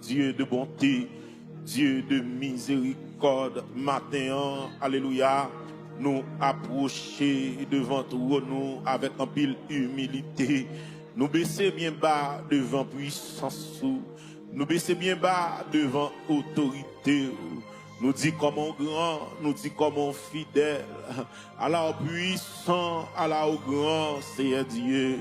Dieu de bonté, Dieu de miséricorde, matin, alléluia, nous approcher devant nous avec un pile humilité, nous baisser bien bas devant puissance, nous baisser bien bas devant autorité, nous dit comment grand, nous dit comment fidèle, Allah puissant, Allah au grand, c'est Dieu.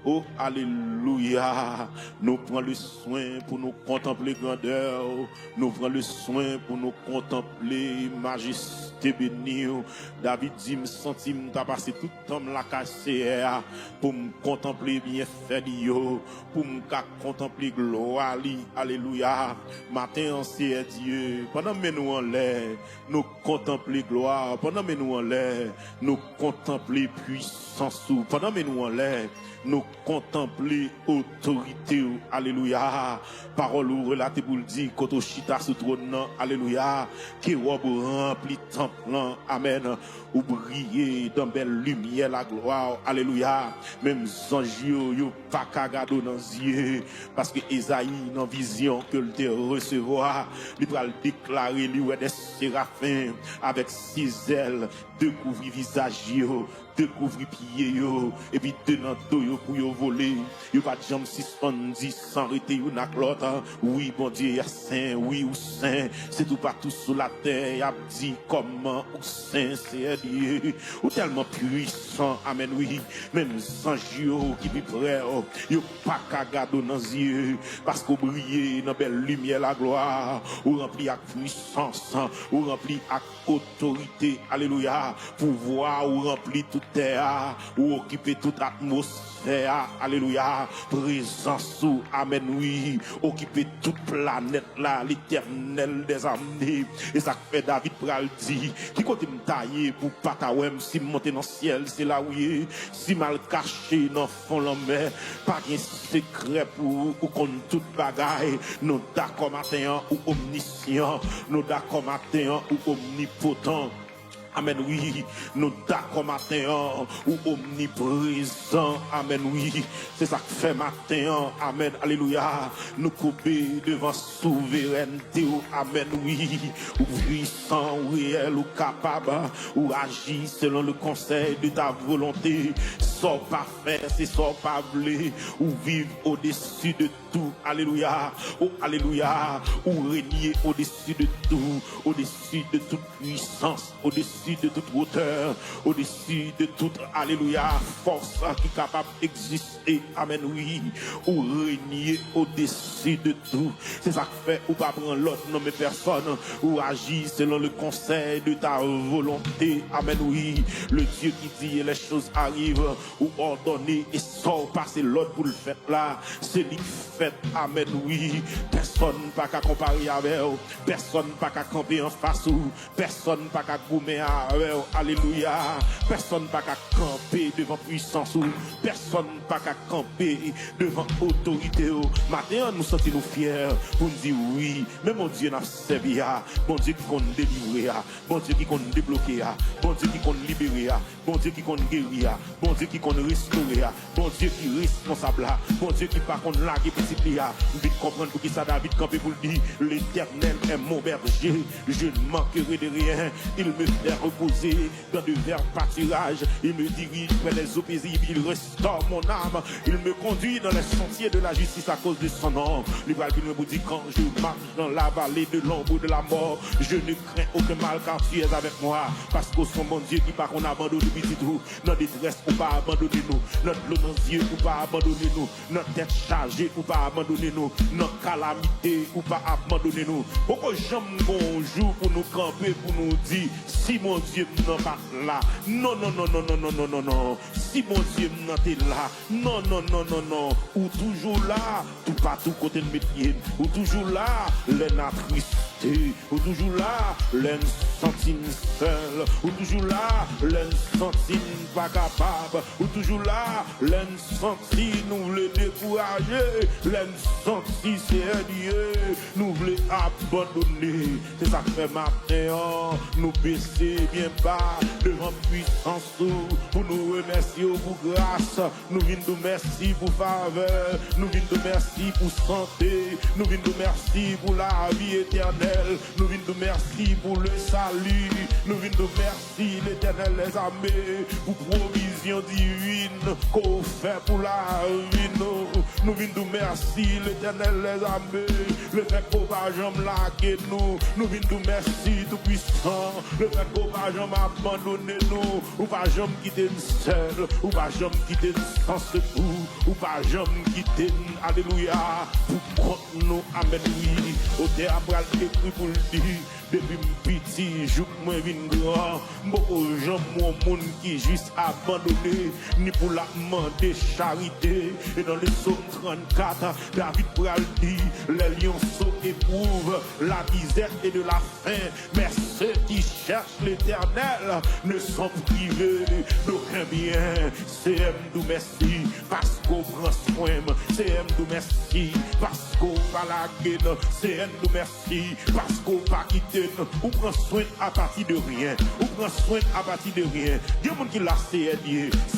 Oh, alléluia. Nous prenons le soin pour nous contempler grandeur. Nous prenons le soin pour nous contempler majesté bénie. David dit, me senti, m'ta passé tout le temps la casser pour me contempler bien fait pour me contempler gloire. Alléluia. Matin, c'est Dieu. Pendant que nous en l'air, nous contempler gloire. Pendant que nous en l'air, nous contempler puissance. Pendant que nous en l'air, nous contempler autorité, alléluia. Parole ou relatée pour le dire, quand chita sous trône, alléluia. Qui robe rempli temple, amen. Ou briller dans belle lumière la gloire, alléluia. Même anges yo pas kagado dans yeux, parce que Esaïe dans vision que le te recevoir, il va le déclarer lui des séraphins avec 6 ailes, découvrir visage yo, découvrir pied yo, et puis tenant yo pour yo voler, yo pas jambe suspendu sans arrêter yo nak l'autre. Oui bon Dieu est saint, oui ou saint, c'est tout partout sur la terre, y a dit comment ou saint c'est Dieu, ou tellement puissant, amen oui, même anges yo qui plus près, yo pas kagado dans yeux, parce qu'on brille dans belle lumière la gloire, ou rempli avec puissance, ou rempli avec autorité, alléluia, pouvoir ou rempli toute terre, ou occuper toute atmosphère, alléluia, présence ou amen oui, occuper toute planète là, l'éternel des amenés, et ça fait David pral dit, qui côté me tailler pour pas tawem, si monter dans le ciel, c'est là où il est, si mal caché dans le fond de la mer, pas de secret pour ou contre toute bagaille, nous d'accord matin ou omniscient, nous d'accord matin ou omnipotent. Amen, oui, nous d'accord matin ou omniprésent. Amen, oui, c'est ça que fait matin. Amen, alléluia. Nous couper devant souveraineté. Amen, oui, ou puissant, ou réel, ou capable, ou agir selon le conseil de ta volonté. Sans pas faire, c'est sans pas vouloir, ou vivre au-dessus de tout. Alléluia, oh alléluia, ou régner au-dessus de tout, au-dessus de toute puissance, au-dessus de toute hauteur, au-dessus de toute, alléluia, force qui est capable d'exister, amen, oui, ou régner au-dessus de tout. C'est ça que fait, ou pas prendre l'autre nom mais personne, ou agir selon le conseil de ta volonté, amen, oui, le Dieu qui dit les choses arrivent, ou ordonner et sort passer l'autre pour le faire là, c'est lui qui fait, amen, oui, personne pas qu'à comparer avec eux, personne pas qu'à camper en face ou, personne pas qu'à gommer avec eux, alléluia, personne pas qu'à camper devant puissance ou, personne pas qu'à camper devant autorité ou. Maintenant nous sentons fiers pour nous dire oui, mais mon Dieu n'a servi, bon Dieu qui compte délivrer, bon Dieu qui compte débloquer, bon Dieu qui compte libérer, bon Dieu qui compte guérir, bon Dieu qui compte restaurer, bon Dieu qui est responsable, bon Dieu qui par contre laguer petit plia, vite comprendre pour qui ça David campé pour le dire, l'Éternel est mon berger, je ne manquerai de rien, il me fait reposer dans de verts pâturages, il me dirige près des eaux paisibles, il restaure mon âme, il me conduit dans les sentiers de la justice à cause de son nom. L'Ivoire me dit quand je marche dans la vallée de l'ombre de la mort, je ne crains aucun mal car tu es avec moi, parce qu'au son mon Dieu qui par qu'on abandonne petit tout, notre détresse ou pas abandonner nous, notre l'eau dans les yeux ou pas abandonner nous, notre tête chargée ou pas abandonner nous, notre calamité ou pas abandonner nous. Pourquoi j'aime bonjour pour nous camper, pour nous dire si mon Dieu n'est pas là, non, non, non, non, non, non, non, non, non, si mon Dieu n'est pas là, non, non, non, non, non, ou toujours là, tout partout côté de mes pieds, ou toujours là, les attristés, ou toujours là, les sentim seul, ou toujours là, les sentim pas capable, ou toujours là, les sentim nous le décourager, les sentim c'est Dieu, nous voulons abandonner. C'est ça que fait matin, nous baisser bien bas devant puissance pour nous remercier pour grâce. Nous venons de merci pour faveur, nous venons de merci pour santé, nous venons de merci pour la vie éternelle, nous venons de merci pour le salut, nous venons de merci l'éternel les armées pour provision divine qu'on fait pour la vie. Nous venons de merci l'éternel les armées, le fait qu'on va jamais laquer nous venons de merci tout puissant, le fait qu'on va jamais abandonner nous, ou pas jamais quitter nous seul, ou pas jamais quitter nous sans secours, ou pas jamais quitter nous, alléluia, pour contre nous, amen, oui, au théâtre écrit pour le dire, depuis petit, jour moi vin grand, beaucoup de gens, mon monde qui juste abandonné, ni pour la demander charité, et dans les psaumes 34, David pral dit, les lionceaux éprouvent la misère et de la faim, mais ceux qui cherchent l'éternel ne sont privés d'aucun bien. C'est nous merci parce qu'on prend soin, c'est nous merci parce qu'on va la gueule, c'est nous merci parce qu'on va quitter, on prend soin à partir de rien, on prend soin à partir de rien. Dieu monde qui l'a c'est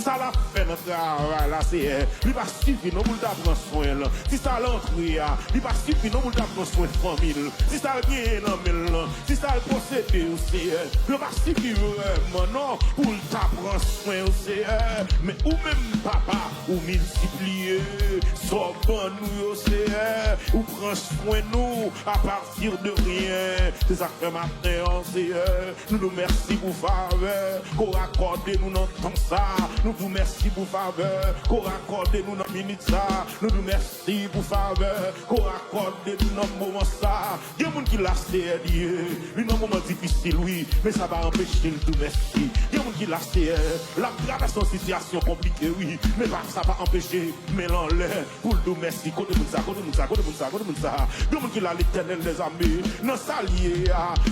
ça l'a fait notre travail là c'est il va suffire non pour prendre soin là. Si ça l'entrée il va suffire non pour prendre soin de famille. Si ça bien non mais si ça le procédé aussi il va suffire vraiment non pour t'apprendre soin aussi mais ou même papa ou multiplier soit bon nous aussi ou prend soin nous à partir de rien. C'est ça que matin c'est nous nous merci pour faveur qu'on accorde nous dans temps ça, nous vous merci pour faveur qu'on accorde nous dans minute ça, nous nous merci pour faveur qu'on accorde nous dans moment ça. Il y a des gens qui l'a Dieu, lui dans moment difficile oui, mais ça va empêcher le tout merci. Il y a des gens qui l'a la grave son situation compliquée oui, mais ça va empêcher mais l'enlève pour le tout merci. Côté de ça, côté de ça, côté de ça, côté de ça. Il y a des gens qui l'a l'éternel des amis, non salier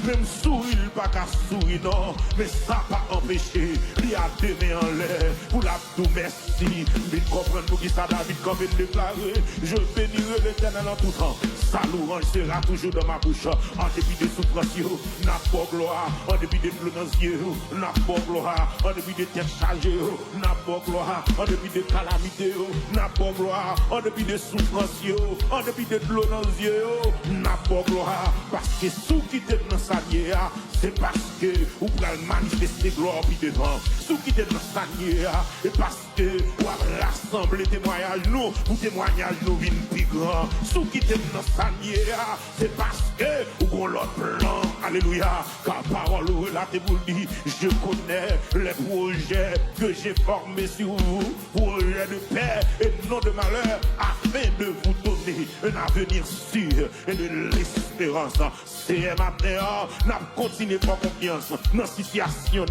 même sourire pas qu'à sourire non, mais ça va empêcher il a demain en l'air pour la tout merci. Vite comprendre nous qui ça David comme il déclaré, je bénirai l'éternel en tout temps, sa louange sera toujours dans ma bouche. En dépit des souffrances n'a pas gloire, en dépit des plonances n'a pas gloire, en dépit des têtes chargées n'a pas gloire, en dépit des calamités n'a pas gloire, en dépit des souffrances en dépit des plonances n'a pas gloire, parce que sous qui t'es dans sa lière c'est parce que vous pouvez manifester gloire puis devant. Sous qui t'es dans sa lière et parce que vous rassembler témoignage nous, pour témoignage nous vin plus grand. Sous qui t'es dans sa lière c'est parce que vous avez l'autre plan. Alléluia. Car parole relatée vous dit, je connais les projets que j'ai formés sur vous, projets de paix et non de malheur, afin de vous donner un avenir sûr et de l'espérance. C'est matin, n'a continué par confiance dans la situation,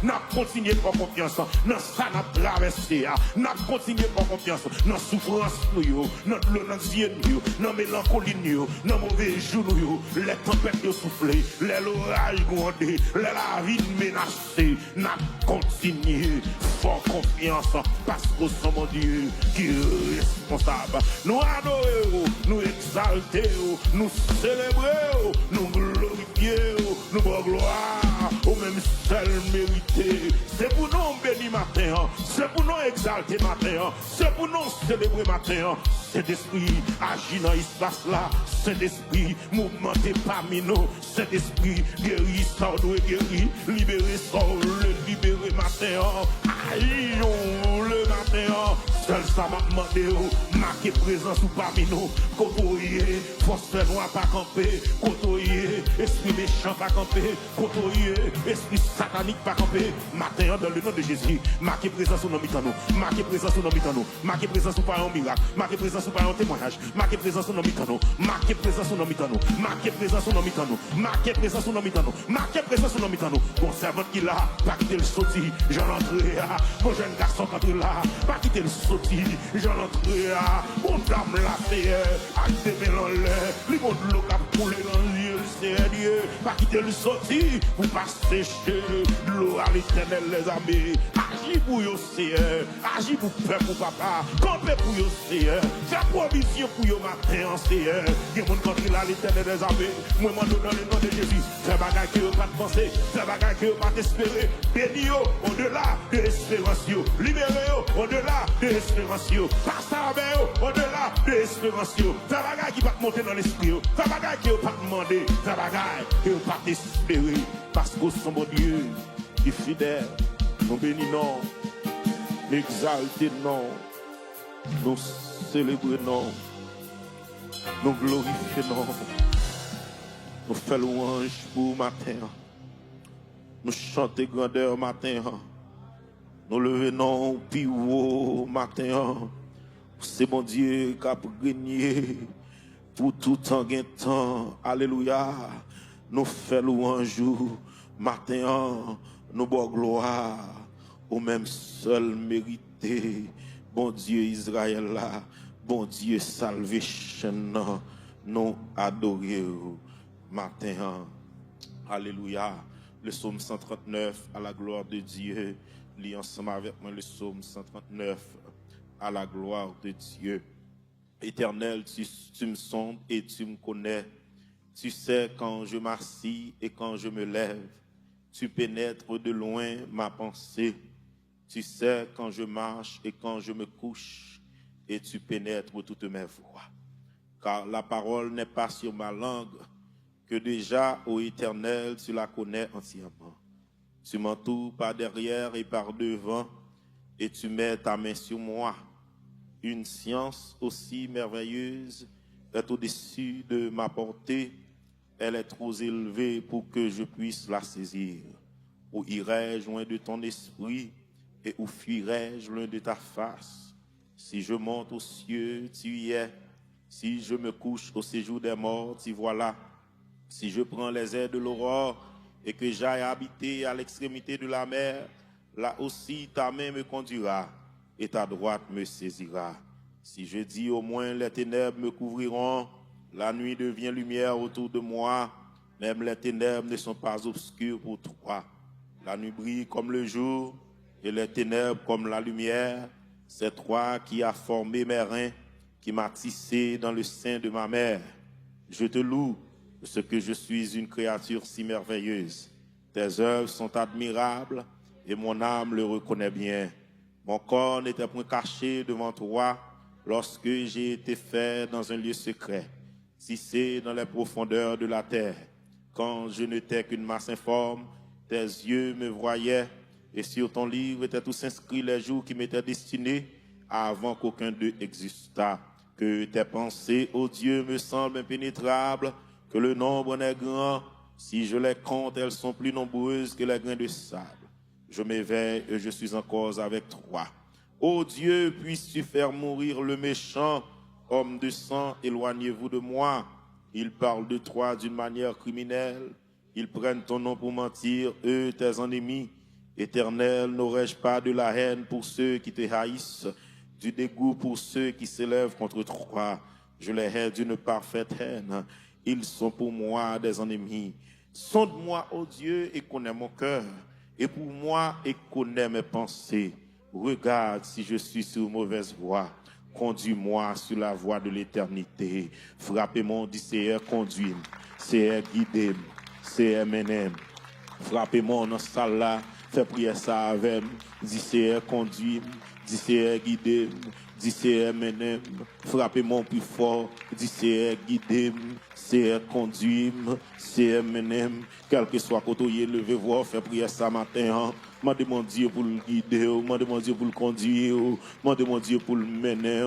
n'a continué par confiance dans ça n'a traversé, n'a continué par confiance dans la souffrance, dans l'onancienne, dans la mélancolie, dans le mauvais jour, les tempêtes soufflées, les orages grondés, la vie menacée, n'a continué fort confiance parce que c'est mon Dieu qui est responsable. Nous adorons, nous exaltons, nous célébrons, nous glorifions, nous bon gloire au même seul mérité. C'est pour nous bénir matin, c'est pour nous exalter matin, c'est pour nous célébrer matin. Cet esprit agit dans l'espace là, cet esprit mouvementé parmi nous, cet esprit guérit, sort et guérit, libéré, sort le libéré matin. Aïe, le matin, seul ça m'a demandé, marquer présence ou parmi nous, côtoyer, force noire pas camper, côtoyer, esprit méchant pas camper, côtoyer, esprit satanique pas camper, matin dans le nom de Jésus, marquer présence ou non mitano, marquer présence ou non mitano, marquer présence ou pas un miracle, marquer présence ou pas un témoignage, marquer présence ou non mitano, marquer présence ou non mitano, marquer présence ou non mitano, marquer présence ou non mitano, marquer présence ou non mitano, bon servant qui là, pas quitter le sorti, j'en entrer, mon jeune garçon quand il là, pas quitter le sorti, j'en entrer, mon dame la fait, à te mélanger, les mots de l'eau qui a coulé dans les yeux, Seigneur Dieu, pas quitter le sortir, pour pas sécher l'eau à l'éternel, les amis. Agis pour yo, Seigneur, agis pour peuple, pour papa, campez pour yo, Seigneur, fais provision pour yo matin, Seigneur. Il y a mon contre là, l'éternel, les amis. Moi, je dans le nom de Jésus, fais bagaille que yo pas de penser, fais bagaille que yo pas d'espérer, bénis yo au-delà de l'espérance yo, libérez yo au-delà de l'espérance yo, passe avec yo au-delà de l'espérance yo, fais bagaille qui va te monter dans l'esprit yo, fais bagaille qui yo pas te demander, fais bagaille qui yo pas t'espérer, parce que son bon Dieu qui est fidèle, nous bénissons, nous exaltons, nous célébrons, nous glorifions, nous faisons louange pour matin. Nous chantons grandeur matin. Nous levons plus haut matin. C'est mon Dieu qui a régné pour tout temps. Alléluia. Nous faisons louange matin. Nous bon gloire au même seul mérité. Bon Dieu Israël là. Bon Dieu salvation. Nous adorons matin. Alléluia. Le psaume 139 à la gloire de Dieu. Lis ensemble avec moi le psaume 139 à la gloire de Dieu. Éternel, tu me sondes et tu me connais. Tu sais quand je m'assis et quand je me lève. Tu pénètres de loin ma pensée. Tu sais quand je marche et quand je me couche. Et tu pénètres toutes mes voies. Car la parole n'est pas sur ma langue. Que déjà, ô Éternel, tu la connais entièrement. Tu m'entoures par derrière et par devant, et tu mets ta main sur moi. Une science aussi merveilleuse est au-dessus de ma portée. Elle est trop élevée pour que je puisse la saisir. Où irai-je loin de ton esprit, et où fuirai-je loin de ta face? Si je monte aux cieux, tu y es. Si je me couche au séjour des morts, tu vois là. Si je prends les airs de l'aurore et que j'aille habiter à l'extrémité de la mer, là aussi ta main me conduira et ta droite me saisira. Si je dis au moins les ténèbres me couvriront, la nuit devient lumière autour de moi, même les ténèbres ne sont pas obscures pour toi. La nuit brille comme le jour et les ténèbres comme la lumière. C'est toi qui as formé mes reins, qui m'as tissé dans le sein de ma mère. Je te loue, ce que je suis une créature si merveilleuse. Tes œuvres sont admirables et mon âme le reconnaît bien. Mon corps n'était point caché devant toi lorsque j'ai été fait dans un lieu secret, tissé dans les profondeurs de la terre. Quand je n'étais qu'une masse informe, tes yeux me voyaient et sur ton livre étaient tous inscrits les jours qui m'étaient destinés avant qu'aucun d'eux existât. Que tes pensées, ô Dieu, me semblent impénétrables, que le nombre n'est grand. Si je les compte, elles sont plus nombreuses que les grains de sable. Je m'éveille et je suis encore avec toi. Ô Dieu, puisses-tu faire mourir le méchant, homme de sang, éloignez-vous de moi. Ils parlent de toi d'une manière criminelle. Ils prennent ton nom pour mentir, eux, tes ennemis. Éternel, n'aurais-je pas de la haine pour ceux qui te haïssent, du dégoût pour ceux qui s'élèvent contre toi? Je les hais d'une parfaite haine. Ils sont pour moi des ennemis. Sonde-moi, ô Dieu, et connais mon cœur. Et pour moi, et connais mes pensées. Regarde si je suis sur mauvaise voie. Conduis-moi sur la voie de l'éternité. Frappez-moi, dit Seigneur, conduis-moi. Seigneur, guidez-moi. Seigneur, menez-moi. Frappez-moi dans ce salle-là. Fais prière ça avec moi. Dit Seigneur, conduis-moi. Dit Seigneur, guidez-moi. Dit Seigneur, menez-moi. Frappez-moi plus fort. Dit Seigneur, guidez-moi. Seigneur, conduis-moi. Seigneur, menez-moi. Quel que soit côté, levez-vous, fais prière ça matin. Mandez mon Dieu pour le guider, mandez mon Dieu pour le conduire, mandez mon Dieu pour le mener.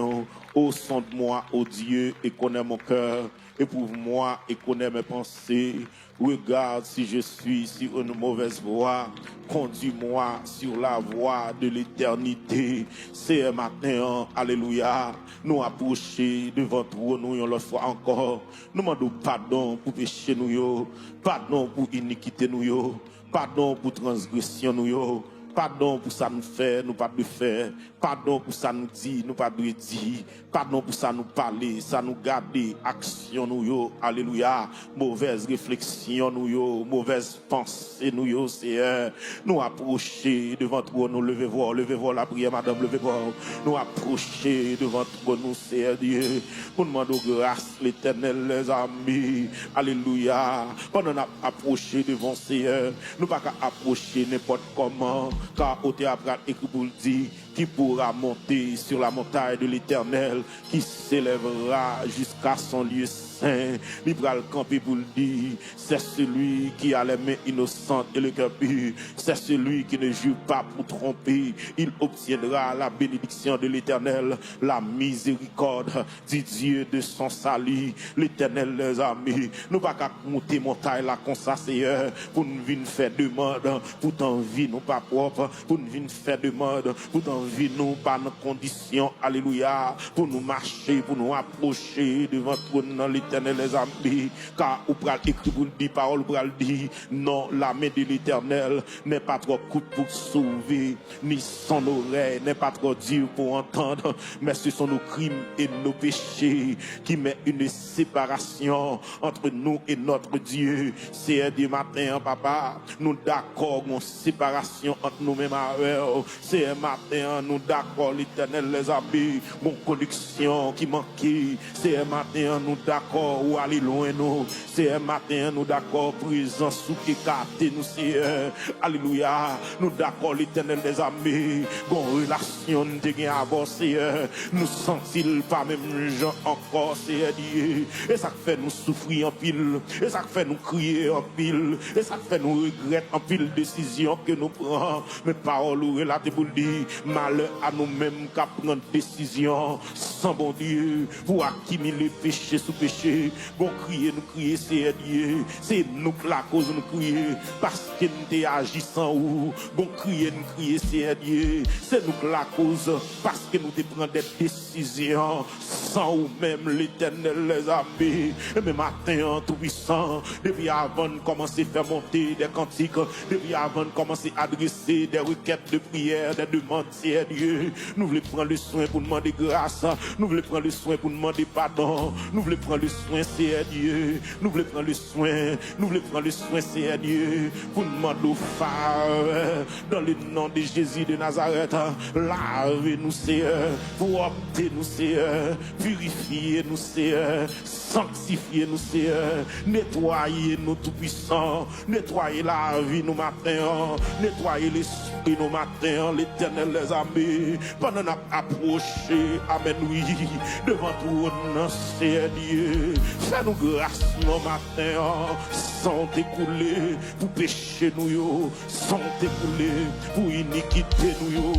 Oh, sonde-moi, oh Dieu, et connais mon cœur. Éprouve-moi et connais mes pensées. Regarde si je suis sur une mauvaise voie. Conduis-moi sur la voie de l'éternité. C'est un matin, alléluia. Nous approcher devant toi, nous, une fois encore. Nous demandons pardon pour péché, nous, pardon pour iniquité, nous, pardon pour transgression, nous, Pardon pour ça nous fait, nous pas de faire. Pardon pour ça nous dit, nous pas de dire. Pardon pour ça nous parler, ça nous garder, action nous yo, alléluia. Mauvaise réflexion nous yo, mauvaise pensée nous yo, Seigneur. Nous approcher devant toi, nous levez voir la prière, madame, levez voir. Nous approcher devant toi, nous, Seigneur Dieu. Pour demander grâce, l'éternel, les amis, alléluia. Pendant nous approcher devant Seigneur, nous pas qu'à approcher n'importe comment, car au théâtre écrit pour le dire, qui pourra monter sur la montagne de l'Éternel, qui s'élèvera jusqu'à son lieu saint. Il va le camper pour le dire, c'est celui qui a les mains innocentes et le cœur pur, c'est celui qui ne jure pas pour tromper. Il obtiendra la bénédiction de l'Éternel, la miséricorde du Dieu de son salut. L'Éternel, les amis, nous pas qu'à monter montagne là comme ça, Seigneur, pour nous venir faire demande, pour t'en vie nous pas propre, pour nous venir faire demande, pour t'en vie nous pas nos conditions, alléluia, pour nous marcher, pour nous approcher devant toi dans l'Éternel, les amis, car ou pral écrit pour dire parole pral dire non, la main de l'Éternel n'est pas trop courte pour sauver, ni son oreille n'est pas trop dure pour entendre, mais ce sont nos crimes et nos péchés qui met une séparation entre nous et notre Dieu. C'est du matin, papa, nous d'accord une séparation entre nous-mêmes. C'est un matin, nous d'accord, l'Éternel, les amis, mon connexion qui manquait. C'est un matin, nous d'accord, ou aller loin, nous. C'est un matin, nous d'accord, présence sous qui carte, nous, c'est alléluia. Nous d'accord, l'Éternel, les amis, bon relation de gain avancé, nous sentis pas même gens encore, c'est Dieu. Et ça fait nous souffrir en pile, et ça fait nous crier en pile, et ça fait nous regretter en pile décision que nous prenons. Mais parole ou relaté pour dire, malheur à nous-mêmes qu'à prendre décision sans bon Dieu, pour accumuler péché sous péché. Bon crier, nous crier, c'est Dieu. C'est nous que la cause nous crier, parce que nous t'es agi sans ou. Bon crier, nous crier, c'est Dieu. C'est nous que la cause, parce que nous te prenons des décisions sans ou même l'Éternel, les amis. Et même matin, tout puissant, depuis avant de commencer à faire monter des cantiques, depuis avant de commencer à adresser des requêtes de prière, des demandes, c'est Dieu. Nous voulons prendre le soin pour demander grâce, nous voulons prendre le soin pour demander pardon, nous voulons prendre le soin, c'est Dieu. Nous voulons prendre le soin, nous voulons prendre le soin, c'est Dieu, pour demander au Phare, dans le nom de Jésus de Nazareth, lavez-nous, Seigneur, pour opter nous, Seigneur, purifiez-nous, Seigneur, sanctifiez-nous, Seigneur, nettoyez-nous tout puissant, nettoyez la vie nous matin, nettoyez l'esprit nous matin, l'Éternel, les amis, pendant nous approcher, amen, oui, devant tout, c'est Dieu, fais-nous grâce nos matin, sans t'écouler, pour pécher nous, yo, sans t'écouler, pour iniquité nous, yo,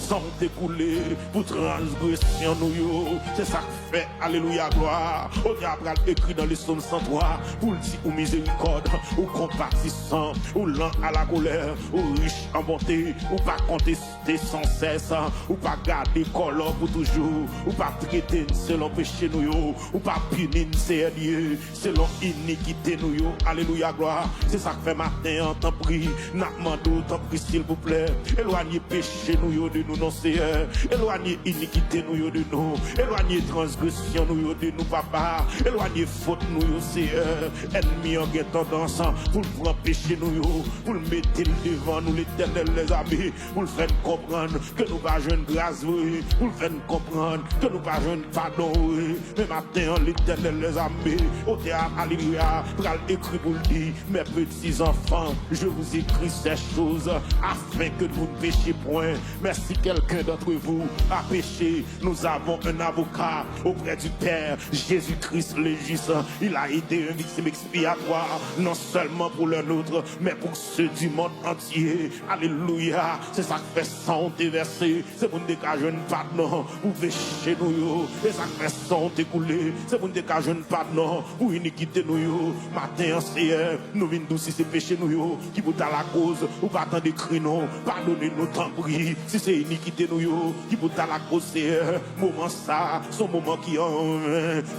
sans t'écouler, pour transgression nous, yo, c'est ça que fait, alléluia, gloire, au diable écrit dans les psaumes 103, pour le dire, ou miséricorde, ou compatissant, ou lent à la colère, ou riche en bonté, ou pas contester sans cesse, ou pas garder colère pour toujours, ou pas traiter selon péché nous, yo, ou pas punir, c'est Dieu, selon iniquité nous, yo, alléluia, gloire, c'est ça que fait matin, en temps prie, n'a demandé, tant prie, s'il vous plaît, éloignez péché nous, yo, de nous, non, Seigneur, éloignez iniquité nous, yo, de nous, éloignez transgression nous, yo, de nous, papa, éloignez faute nous, yo, Seigneur, ennemi en gain tendance, pour le prendre péché nous, yo, pour le mettre devant nous, l'Éternel, les amis, pour le faire comprendre que nous pas jeune grâce, oui, pour le faire comprendre que nous pas jeune pardon, oui, mais matin, l'Éternel, les amis, au théâtre, alléluia, pral écrit pour le dire, mes petits enfants, je vous écris ces choses, afin que vous ne péchiez point, mais si quelqu'un d'entre vous a péché, nous avons un avocat auprès du Père, Jésus-Christ le juste, il a été un victime expiatoire, non seulement pour le nôtre, mais pour ceux du monde entier, alléluia, c'est ça que fait sang déversé, c'est pour nous dégager un pardon, pour pécher nous, et ça fait sont écoulés, c'est pour nous qu'à jeune pardon, ou iniquité nous yo. Matin, Seigneur, nous venons tous si c'est péché nous yo, qui vous à la cause, ou pas tant de cris non, pardonnez-nous tant pris, si c'est iniquité nous yo, qui vous à la cause, Seigneur, moment ça, son moment qui en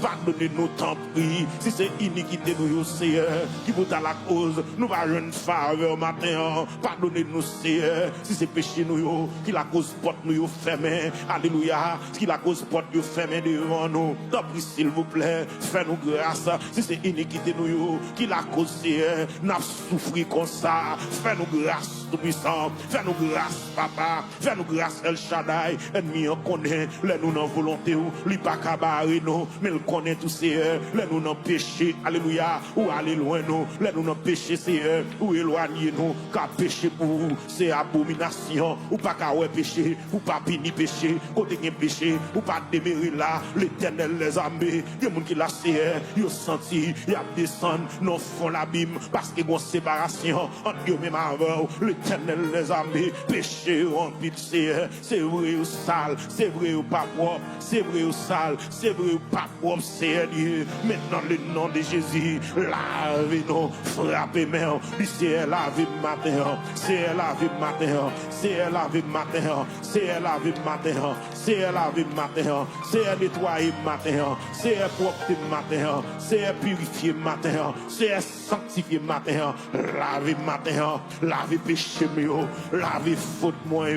pardonnez-nous tant pris, si c'est iniquité nous yo, Seigneur, qui vous à la cause, nous va jeune faveur matin, pardonnez-nous, Seigneur, si c'est péché nous yo, qui la cause porte nous yo fermé, alléluia, qui la cause porte nous fermé devant nous, tant pis s'il vous plaît, fais-nous grâce, si c'est iniquité nous yo, qui la cause, Seigneur, n'a souffri comme ça, fais-nous grâce tout puissant, fais-nous grâce papa, fais-nous grâce El Shaddai, ennemi on connaît, les nous dans volonté ou, li pas cabaret nous, mais le connaît tout Seigneur, les nous dans péché, alléluia, ou aller loin nous, les nous dans péché Seigneur, ou éloigner nous, car péché pour vous, c'est abomination, ou pas qu'à ouais péché, ou pas béni péché, côté gen péché, ou pas démérer là, l'éternel les armées, il y a des gens qui la Seigneur, ils ont senti, ils ont descendu, non font l'abîme, parce qu'il y a une séparation entre eux même avant, l'éternel les armées, péché en pitié, c'est vrai ou sale, c'est vrai ou pas propre, c'est vrai ou sale, c'est vrai ou pas propre, c'est Dieu. Maintenant, le nom de Jésus, lavez-nous, frappez-moi, c'est lavé matin, c'est lavé matin, c'est lavé matin, c'est lavé matin, c'est lavé matin, c'est nettoyé matin, c'est propre matin, c'est purifié matin, c'est sanctifié matin, lavé matin, lavé péché mieux, lavé faute moi,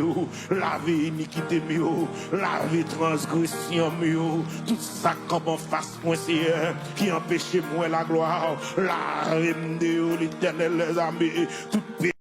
lavé iniquité mieux, lavé transgression mieux, tout ça comme en face moi c'est qui empêche moi la gloire, lavé de l'éternel les amis, tout péché.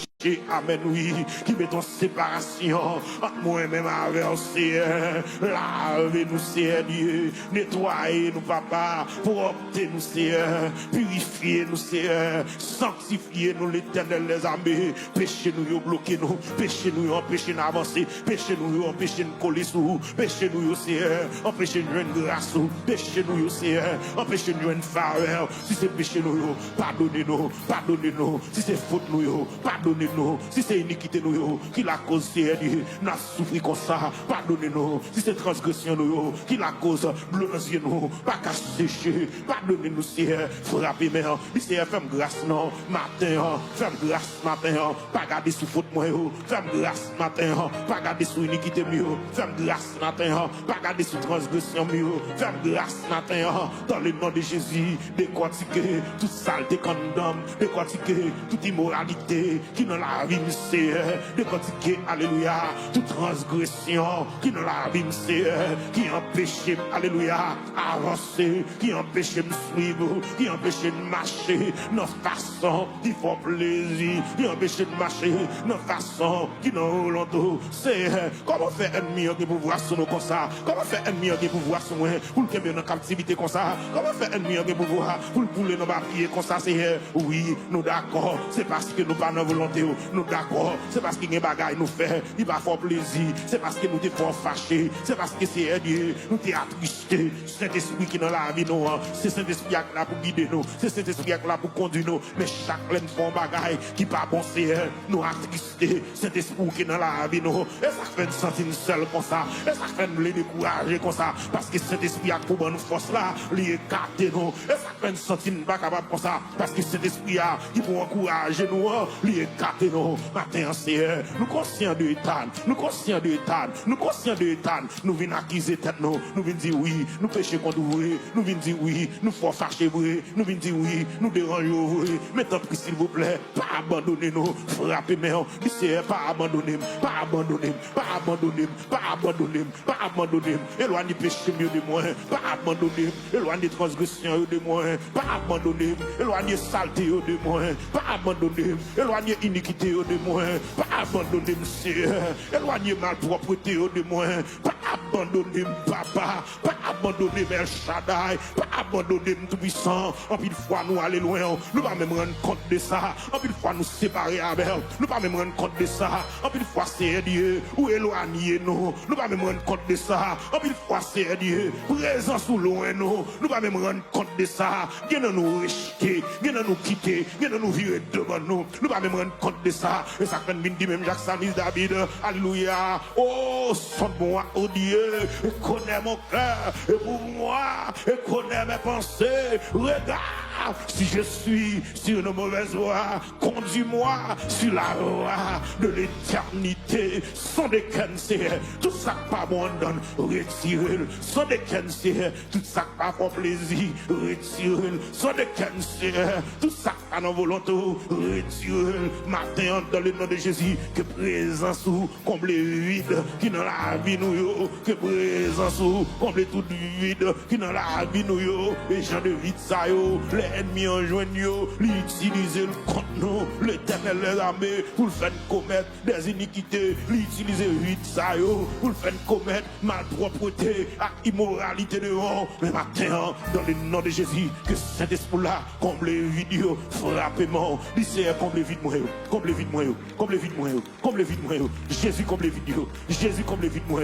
Amen, oui, qui met en séparation entre moi-même avec le Seigneur. Lavez-nous, Seigneur Dieu, nettoyez-nous, papa, proptez-nous, Seigneur, purifiez-nous, Seigneur, sanctifiez-nous, l'éternel, les amis, péchez-nous, bloquez-nous, péchez-nous, empêchez-nous d'avancer, péchez-nous, empêchez-nous de coller sous, péchez-nous, Seigneur, empêchez-nous de jouer une grâce, péchez-nous, Seigneur, empêchez-nous de jouer une faveur, si c'est péché-nous, pardonnez-nous, pardonnez-nous, si c'est faute nous, pardonnez-nous. Si c'est iniquité nous, qui la cause c'est Dieu, n'a souffri comme ça, pardonnez-nous. Si c'est transgression nous, qui la cause, bleu dans les yeux nous, pas qu'à sécher, pardonnez-nous, Seigneur, frappez-moi, Seigneur, fais-moi grâce, non, matin, fais-moi grâce, matin, pas garder sous faute moi, fais-moi grâce, matin, pas garder sous iniquité mieux, fais-moi grâce, matin, pas garder sous transgression mieux, fais-moi grâce, matin, dans le nom de Jésus, décortiquer toute saleté condamne, décortiquer toute immoralité, qui dans la vie, Seigneur, décortiquer, alléluia, toute transgression, qui dans la vie, Seigneur, qui empêche, alléluia, avancer, qui empêche de suivre, qui empêche de marcher, nos façons qui font plaisir, qui empêche de marcher, nos façons qui nous l'ont Seigneur, comment faire ennemi qui pouvoir sur nous comme ça, comment faire ennemi qui pouvoir sur nous, pour le dans la captivité comme ça, comment faire ennemi qui pouvoir, pour le pouler nos papiers comme ça, Seigneur, oui, nous d'accord, c'est parce que nous pas dans volonté, nous d'accord, c'est parce qu'il y a des bagailles nous fait, il va faire plaisir, c'est parce que nous t'es fort fâché, c'est parce que c'est Dieu, nous t'es attristé, Saint-Esprit qui est dans la vie nous, c'est Saint-Esprit qui est là pour guider nous, c'est Saint-Esprit qui est là pour conduire nous, mais chaque laine font bagaille qui pas bon Seigneur, nous attristé, Saint-Esprit qui est dans la vie nous, et ça fait nous sentir seul comme ça, et ça fait nous les décourager comme ça, parce que Saint-Esprit a pour nous force là, les écarter nous, et ça fait nous sentir pas capable comme ça, parce que Saint-Esprit a qui pour encourager nous, les écarter nous, matin Seigneur, nous conscients de l'état, nous conscients de l'état, nous conscients de l'état, nous venons accuser tête nous venons dire oui, nous péchons contre vous, nous venons dire oui, nous fort fâcher vrai, nous venons dire oui, nous dérangeons vrai, mais tant pis s'il vous plaît, pas abandonner nous, frappez-moi, Seigneur, pas abandonner, pas abandonner, pas abandonner, pas abandonner, pas abandonner, éloignez péché mieux de moi, pas abandonner, éloignez transgression de moi, pas abandonner, éloignez saleté de moi, pas abandonner, éloignez iniquité de moi, pas abandonner, Seigneur, éloignez malpropreté de moi, pas abandonner, papa, pas abandonner El Shaddai, pas abandonner tout puissant, en pile fois nous aller loin, nous pas même rendre compte de ça, en pile fois nous séparer avec, nous pas même rendre compte de ça, en pile fois c'est Dieu, ou éloigner nous pas même rendre compte de ça, en pile fois c'est Dieu, présent sous loin nous pas même rendre compte de ça, viens nous rejeter, viens nous quitter, viens nous virer devant nous pas même rendre compte de ça, et ça fait dit même Jacques Samis David, alléluia, oh, son bon, oh Dieu, yeux, et connaît mon cœur, et pour moi, et connaît mes pensées. Regarde, si je suis sur une mauvaise voie, conduis-moi sur la voie de l'éternité. Sans décancer, tout ça que pas bon donne, retire-le. Sans décancer, tout ça que pas pour plaisir, retire-le. Sans décancer, tout ça que pas non volonté, retire-le. Matin, dans le nom de Jésus, que présence ou comble vide qui dans la vie nous yo, que présence ou comble tout vide qui dans la vie nous yo, et gens de vide ça yo, les ennemis en joignent yo, l'utiliser le contre nous, l'éternel les armées pour le faire commettre des iniquités, l'utiliser vide ça yo, pour le faire commettre malpropreté, à immoralité devant, mais matin, dans le nom de Jésus, que Saint-Esprit là, comble vide yo, frappez-moi, lycée comble vide moi yo, comble vide moi yo, comble vide moi yo, comble vide moi yo, Jésus comble vide yo, Jésus comble vide moi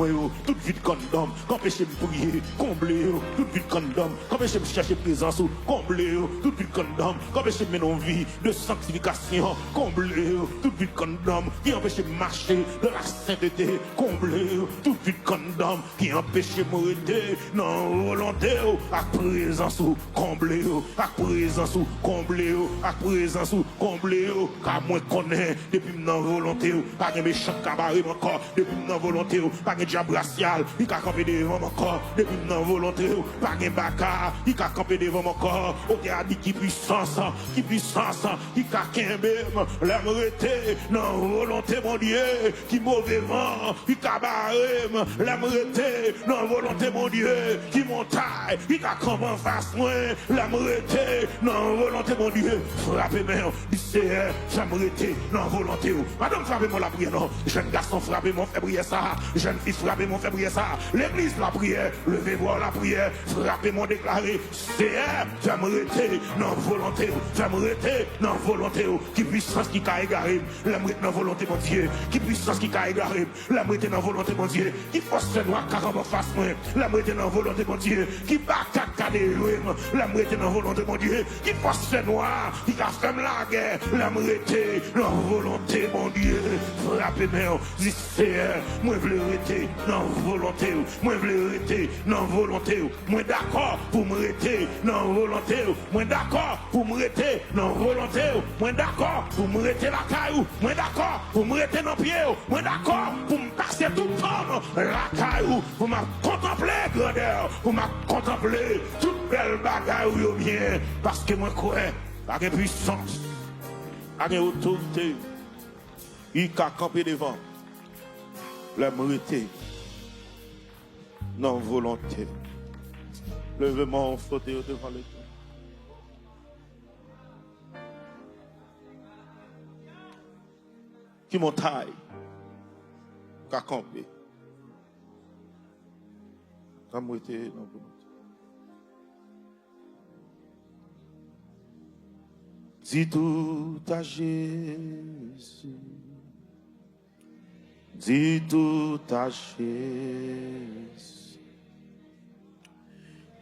yo, toute vide condom, qu'empêche me prier, comble yo, toute vide condom, qu'empêche me chercher présence, comble yo, toute vide condom, qu'empêche me non vie de sanctification, comble yo, toute vide condom, qui empêche de marcher dans la sainteté, comble yo, toute vide condom, qui empêche de m'arrêter, non volonté, à présence, comble yo, à présence, comble yo, à présence, comble yo, car moi connais, depuis mon volonté, pas de méchant cabaret encore, depuis mon volonté, pas de diable racial, il a campé devant mon corps, depuis mon volonté, pas de baka, il a campé devant mon corps, on t'a dit qui puissance, qui a qu'embé, l'aimerait, non volonté mon Dieu, qui mauvais vent, qui cabaret, l'aimerait, non volonté mon Dieu, qui montagne, qui a campé en face moi, l'aimerait, non volonté mon Dieu, frappez-moi, c'est j'aimerais, non volonté, madame frappez-moi la prière, non, jeune garçon frappez-moi, fait prier ça, jeune fille frappez-moi, fait prier ça, l'église la prière, levez-vous la prière, frappez-moi déclaré, c'est j'aimerais, non volonté, j'aimerais, non volonté, qui puissance qui a égaré, l'aimerait, non volonté mon Dieu, qui puissance qui a égaré, l'aimerait, non volonté mon Dieu, qui force noir carrément face moi, l'aimerait, non volonté mon Dieu, qui bat caca de l'ouïe, l'aimerait, non volonté mon Dieu, qui force noir, qui a fait la guerre, l'aimerait, non volonté mon Dieu, frappez-moi, c'est moi vérité, non volonté, moi vérité, non volonté, moi d'accord pour me rester, non volonté, moi d'accord pour me rester, non volonté, moi d'accord pour me rester la caillou, moi d'accord pour me rester dans pied, moi d'accord pour me passer tout le temps la caillou, pour me contempler grandeur, pour me contempler toute belle bagaille ou bien, parce que moi crois, avec une puissance, avec une autorité, il a campé devant. La mérité, non volonté. Levez-moi flotter devant le Dieu. Qui montaille, qu'a campé. La mérité, non volonté. Dis tout à Jésus. Dis tout à Jésus,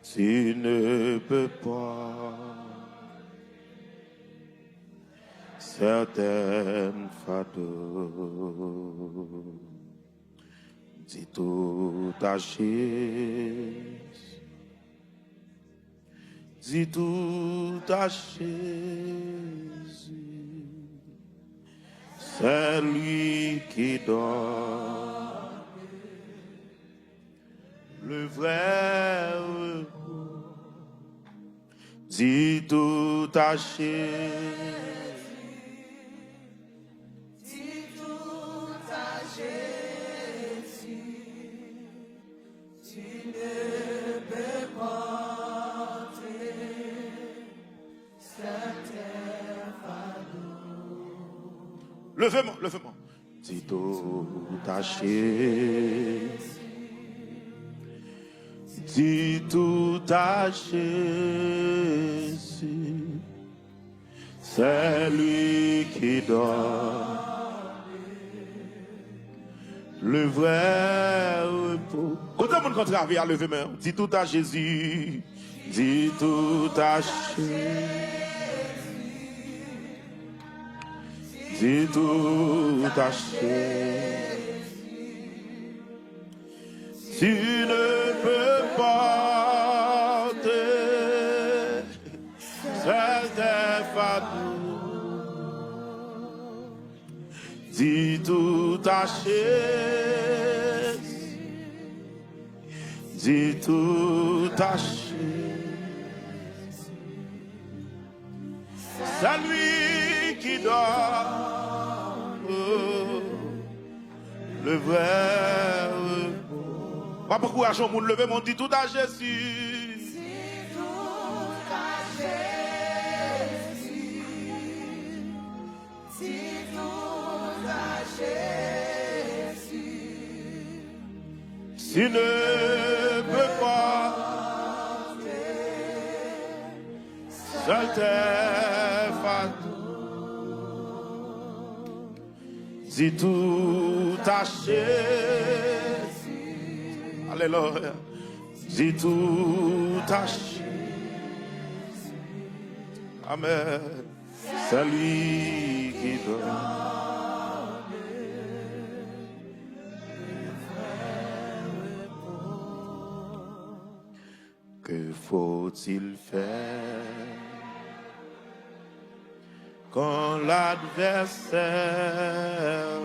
tu ne peux pas certaines fardeaux. Dis tout à Jésus, dis tout à Jésus. C'est lui qui donne le vrai repos. Dis tout à Jésus. Dis tout à Jésus. Tu ne peux porter certains fardeaux. Levez-moi, levez-moi. Dis tout à Jésus. Dis tout à Jésus. C'est lui qui donne le vrai repos. Quand on monde travaille à lever main, dis tout à Jésus. Dis tout à Jésus. Dis tout à Jésus. Tu ne peux porter seul tes fardeaux. Dis tout ta chaise, dis tout ta chaise. C'est lui qui donne le vrai repos. Pas beaucoup à Jean, lever mon dit tout à Jésus. Dis tout à Jésus. Dis tout à Jésus. Tu ne peux pas seul tes fardeaux. Dis tout à Jésus. Alléluia. Dis tout à Jésus. Amen. C'est lui qui donne. Que faut-il faire quand l'adversaire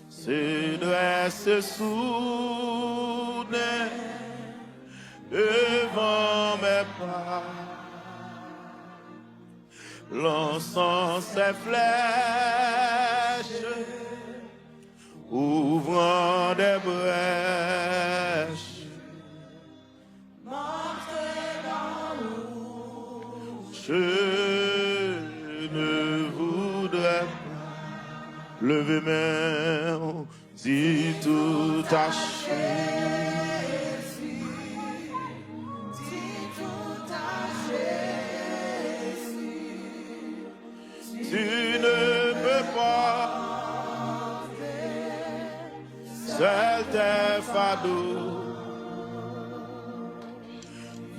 se dresse soudain devant mes pas, lançant ses flèches, ouvrant des brèches? Je ne voudrais pas lever main, dis tout à Jésus. Dis tout à Jésus. Tu ne peux pas seul tes fardeaux.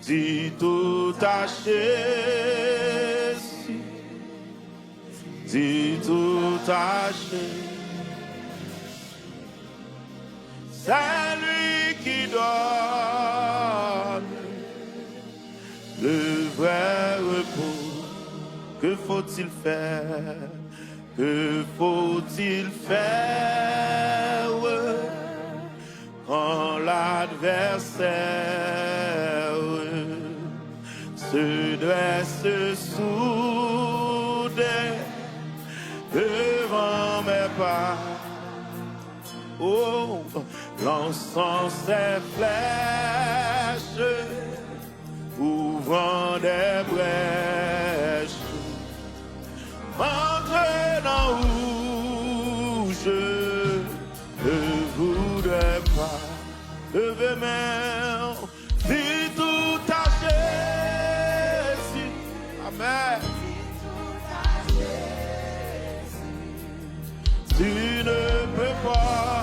Dis tout à Jésus, dis tout à Jésus. C'est lui qui donne le vrai repos. Que faut-il faire? Que faut-il faire quand l'adversaire se dresse soudain devant mes pas? Oh, lançant ses flèches, ouvrant des brèches, m'entraînant où je ne voudrais pas lever main, dis tout à Jésus. Amen. Tu ne peux pas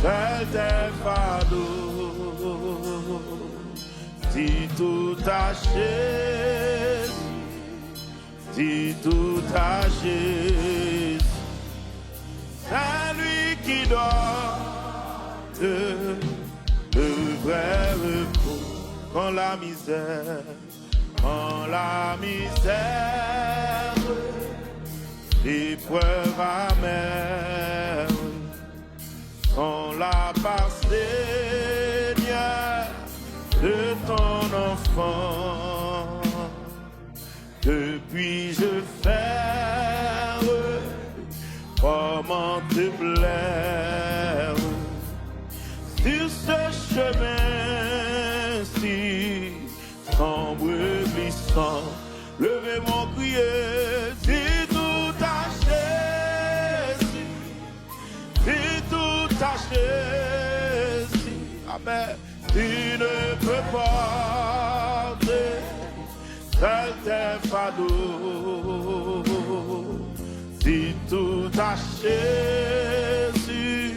seul tes fardeaux. Dis tout à Jésus. Dis tout à Jésus. C'est lui qui donne le vrai repos quand la misère, l'épreuve amère, quand la part Seigneur de ton enfant, que puis-je faire? Comment te plaire sur ce chemin-ci, sombre glissant? Levez mon crier, dis tout à Jésus, dis tout à Jésus. Amen. Tu ne peux porter seul tes fardeaux. Dis tout à Jésus,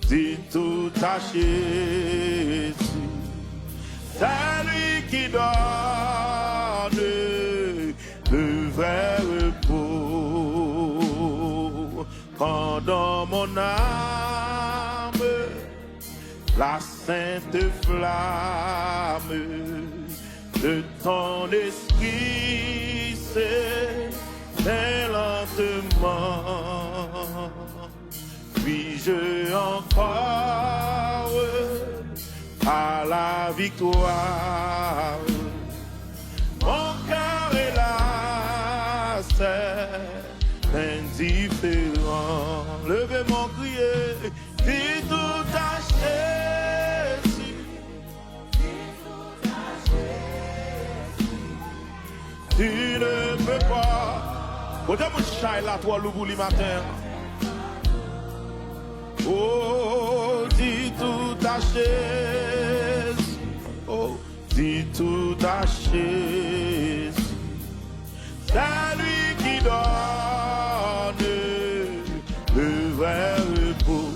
dis tout à Jésus. C'est lui qui donne le vrai repos quand dans mon âme la sainte flamme de ton esprit s'éteint lentement. Puis-je encore à la victoire? Mon cœur est là, c'est indifférent. Levez mon crier, dis tout à Jésus. Tu ne peux pas. Au début de chai là, toi, le bout du matin. Oh, dis tout à Jésus. Oh, dis tout à Jésus. C'est lui qui donne le vrai repos.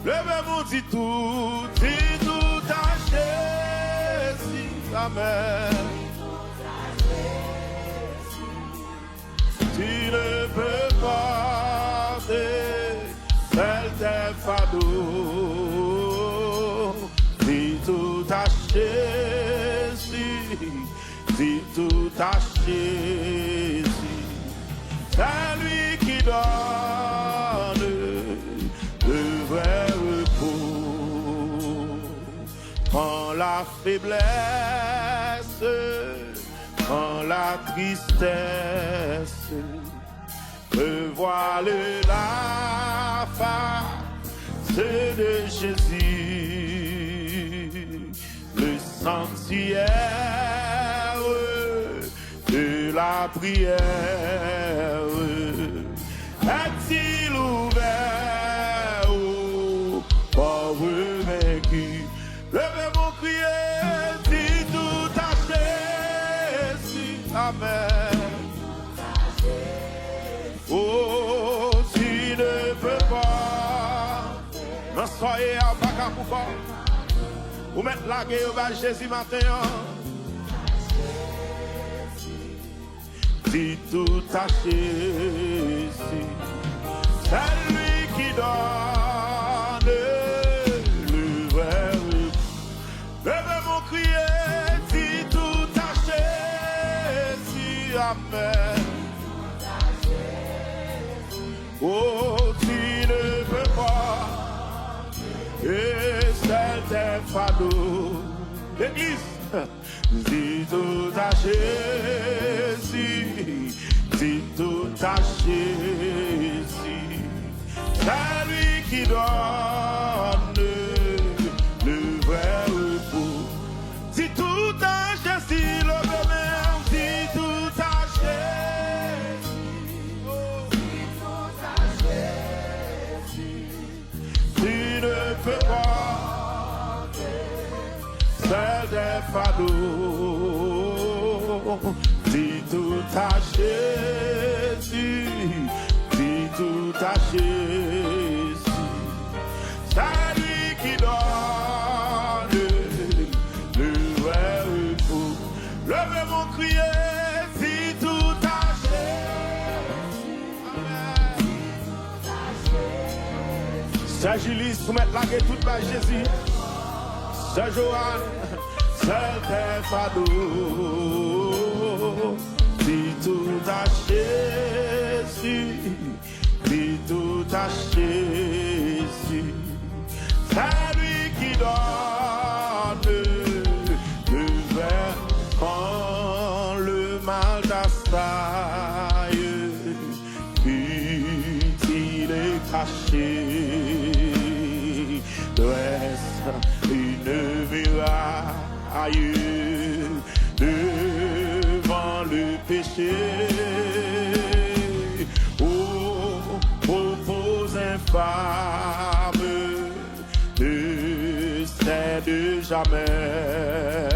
Levez-vous, dis tout à Jésus. Amen. Tu ne peux pas tes fardeaux. Dis tout à Jésus. Dis tout à Jésus. C'est lui qui donne le vrai repos. Quand la faiblesse, quand la tristesse revoile la face de Jésus, le sanctuaire de la prière est-il ouvert aux pauvres vaincus? Levez mon crier, dis tout à Jésus. Amen. Oh, tu ne peux pas. Non, soyez à Baka pour pas. Vous mettez la guerre au Jésus matin. Dis tout à Jésus. C'est lui qui donne le vrai. Levez mon crier, dis tout à Jésus. Amen. Oh, tu ne peux pas, et c'est tes fardeaux. L'église, dis tout à Jésus, dis tout à Jésus. C'est lui qui donne le vrai repos. Dis tout à Jésus, le bébé, dis tout à Jésus. Tu ne peux pas, c'est des fardeaux. Dis tout à Jésus, dis tout à Jésus. C'est lui qui donne le vrai repos. Levez mon crier, dis tout à Jésus. Amen. C'est Julie, soumettre la guerre toute par Jésus. C'est Joanne, c'est tes fardeaux. Dis tout à Jésus, dis tout à Jésus. C'est lui qui donne le vrai quand le mal t'assaille. Il est caché. Reste une muraille devant le péché. Aux infâmes ne cède jamais.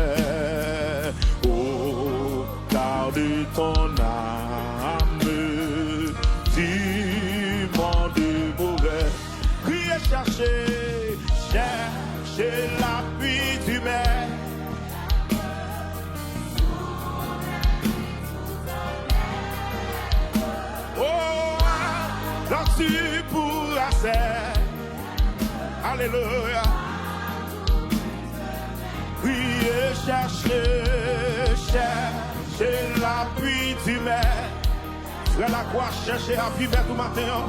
Oh, garde ton âme du monde mauvais. Priez, cherchez l'appui du maître. Oh, là tu pourras faire. Alléluia. chercher l'appui du maire. Frère la croix, chercher l'appui maire tout matin.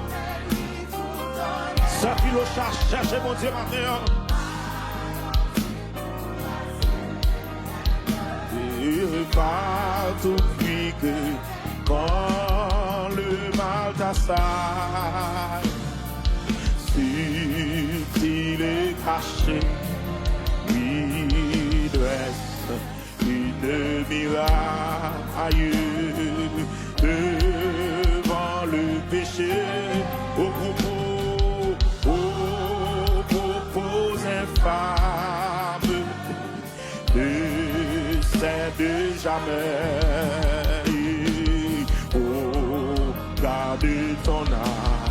Ça file au chat, chercher mon Dieu matin. Et partout que quand le mal t'assaille, s'il est caché, il dresse une miraille devant le péché, aux propos infâmes ne cède jamais. Oh, garde ton âme.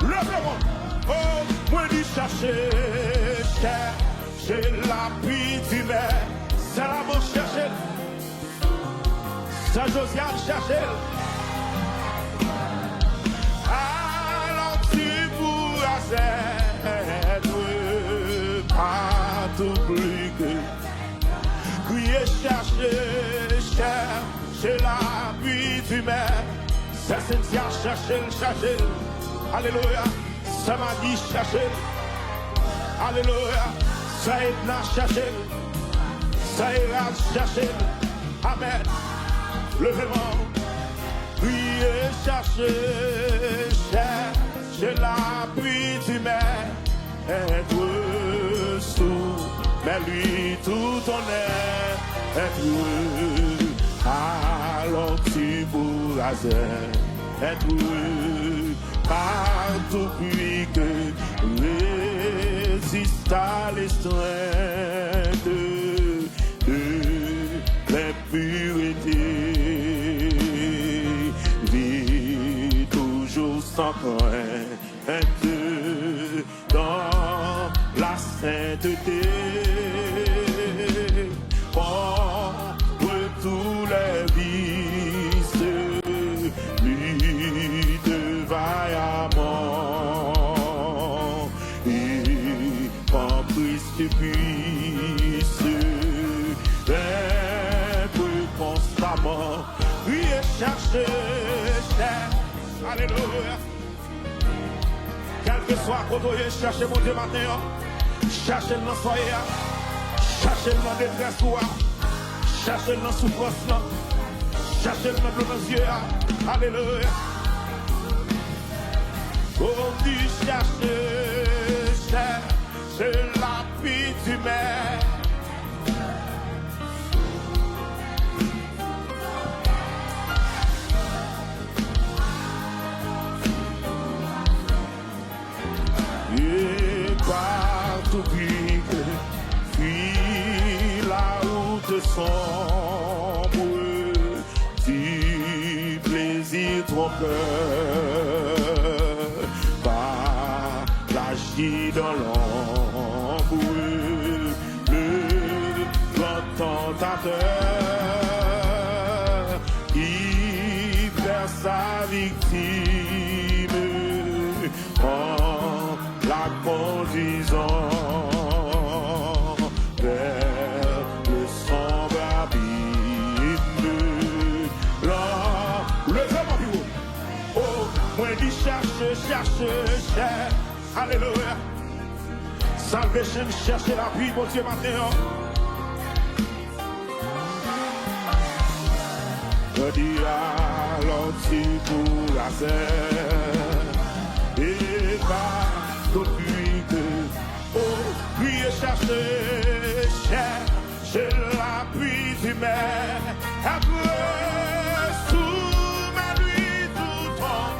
Lève-moi. Oh, moi dit chercher l'appui du maire. C'est la manche chercher. C'est Josiane chercher. Alors tu pourras être partout plus que crier, chercher l'appui du maire. C'est Cynthia chercher. Alléluia. Ça m'a dit chercher. Alléluia. Ça Edna chercher. Ça ira chercher. Amen. Levez-moi. Priez, chercher l'appui du maire. Être sous, mais lui tout honneur. Être alors tu pourras être partout puis que résiste à l'estreinte de l'impureté. Vis toujours sans crainte dans la sainteté. Contre tous les vices, lui de vaillamment et en Christ puisse être constamment. Oui, et chercher. Alléluia. Quel que soit côté, cherchez mon Dieu matin. Cherchez dans soyez. Cherchez dans détresse. Cherchez dans souffrance. Cherchez dans nos yeux. Alléluia. Oh, tu cherches l'appui du maire. Et partout puis la route sombre, du plaisir trop cœur, par l'agir dans l'ombre, le grand tentateur qui perd sa victime en la conduisant vers le sombre abîme. Là, levez-moi plus haut. Oh, moi dit cherche. Alléluia. Salvation, cherchez la vie, mon Dieu, maintenant. Je dis alors tu pourras faire. Et pas depuis que, oh, puis chercher l'appui du maire. Après, sous ma nuit tout temps.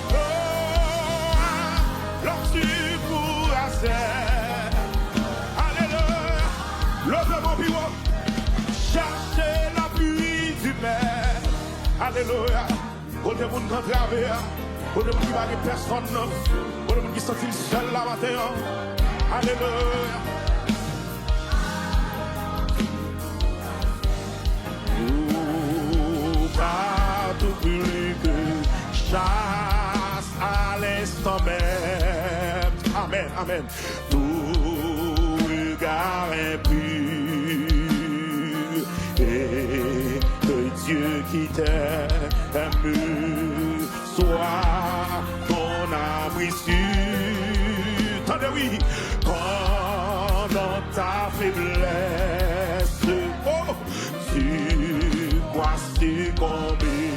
Oh, alors tu pourras faire. Alléluia. Levez mon bureau. Chercher l'appui du maire. Alléluia. Côté moun kan traver. Pour le monde qui va aller personne, pour le monde qui se sent seul là matin. Alléluia. Nous partout plus que chasse à l'instant même. Amen, amen. Nous qui t'aime, sois ton abri sûr. Attendez, oui, quand dans ta faiblesse, oh, tu crois succomber,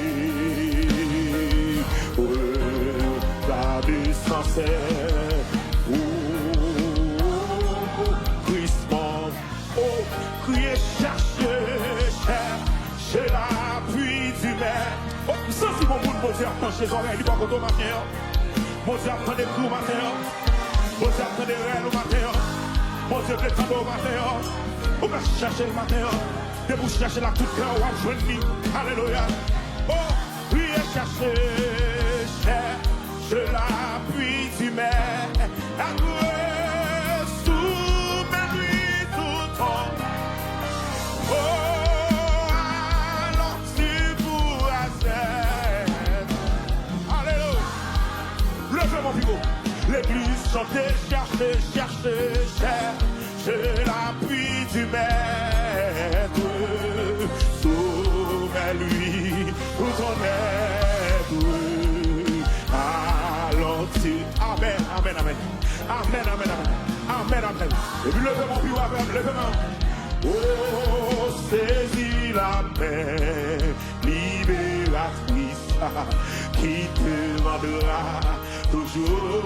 regarde sans cesse, Christ, oh, crier, chercher l'appui du maître. Oh, ça c'est mon bout de Dieu, pencher les oreilles, il va au matin. Mon Dieu, attend des coups au matin. Mon Dieu, attend des rêves au matin. Mon Dieu, peut attendre au matin. On va chercher le matin. Et vous cherchez la toute cœur, on va joindre. Alléluia. Oh, priez, cherche l'appui du maître. L'église chantez, cherche l'appui du maître. Sauve-lui pour ton aide. Alors tu, amen, amen, amen, amen, amen, amen, amen, amen. Et puis levez mon pied, levez mon. Oh, saisis la main libératrice qui te rendra toujours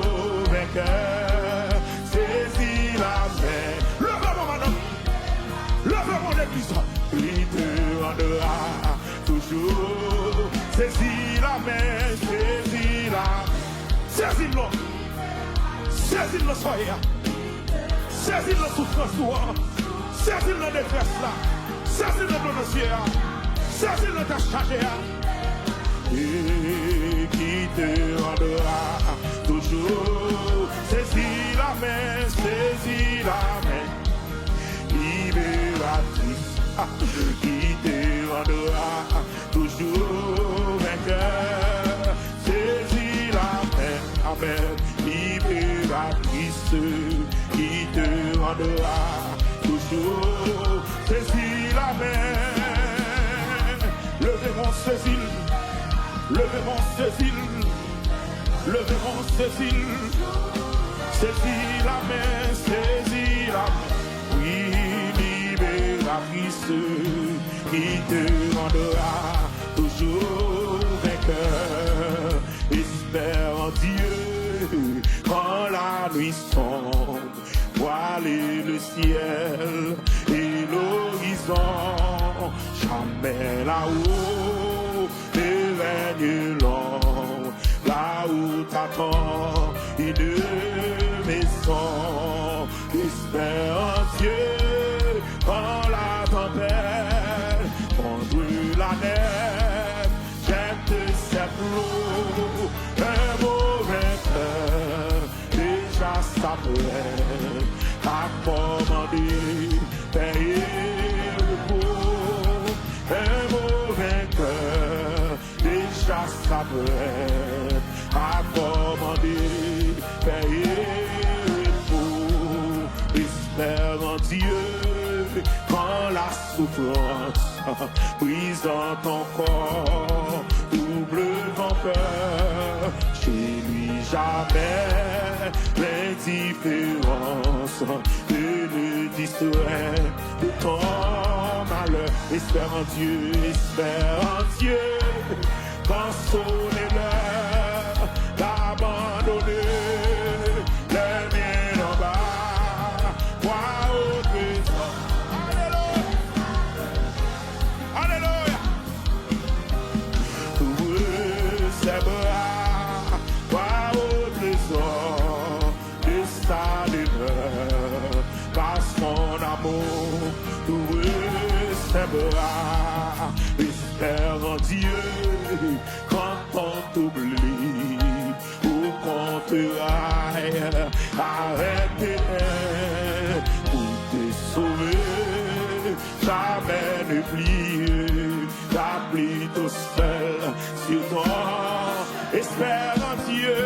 vainqueur. Saisis la main. Levez-moi madame. Levez-moi l'église. Il te rendra toujours. Saisis la main. Saisis la. Saisis-le. Saisis-le soyez. Saisis-le souffrance. Saisis-le détresse là. Saisis-le dossier. Saisis-le ta charge. Et qui te rendra toujours. Saisis la main libératrice, qui te rendra toujours vainqueur. Saisis la main, amen, libératrice, qui te rendra toujours. Saisis la main, levez mon Cécile. Levez mon Cécile, levez mon Cécile, saisis la main, oui, libératrice, qui te rendra toujours vainqueur. Espère en Dieu, quand la nuit sombre, voiler le ciel et l'horizon, jamais là-haut. Règne long, là où t'attends une maison. Espère en Dieu quand la tempête contre la neige jette cette eau. Un mauvais cœur déjà s'apprête à commander, payer le pot. Un mauvais cœur déjà s'apprête à commander, payer pour. Espère en Dieu quand la souffrance brise en ton corps, double ton cœur. Chez lui jamais l'indifférence ne le distrait de ton malheur. Espère en Dieu, quand sonne l'heure d'abandonner les miens en bas, moi au trésor. Alléluia, alléluia. Ouvre ses bras, moi au trésor de sa demeure, par son amour. Ouvre ses bras, espère en Dieu quand on t'oublie ou qu'on te raille. Arrête pour te sauver, jamais ne plier, t'applies tout seul sur toi. Espère en Dieu,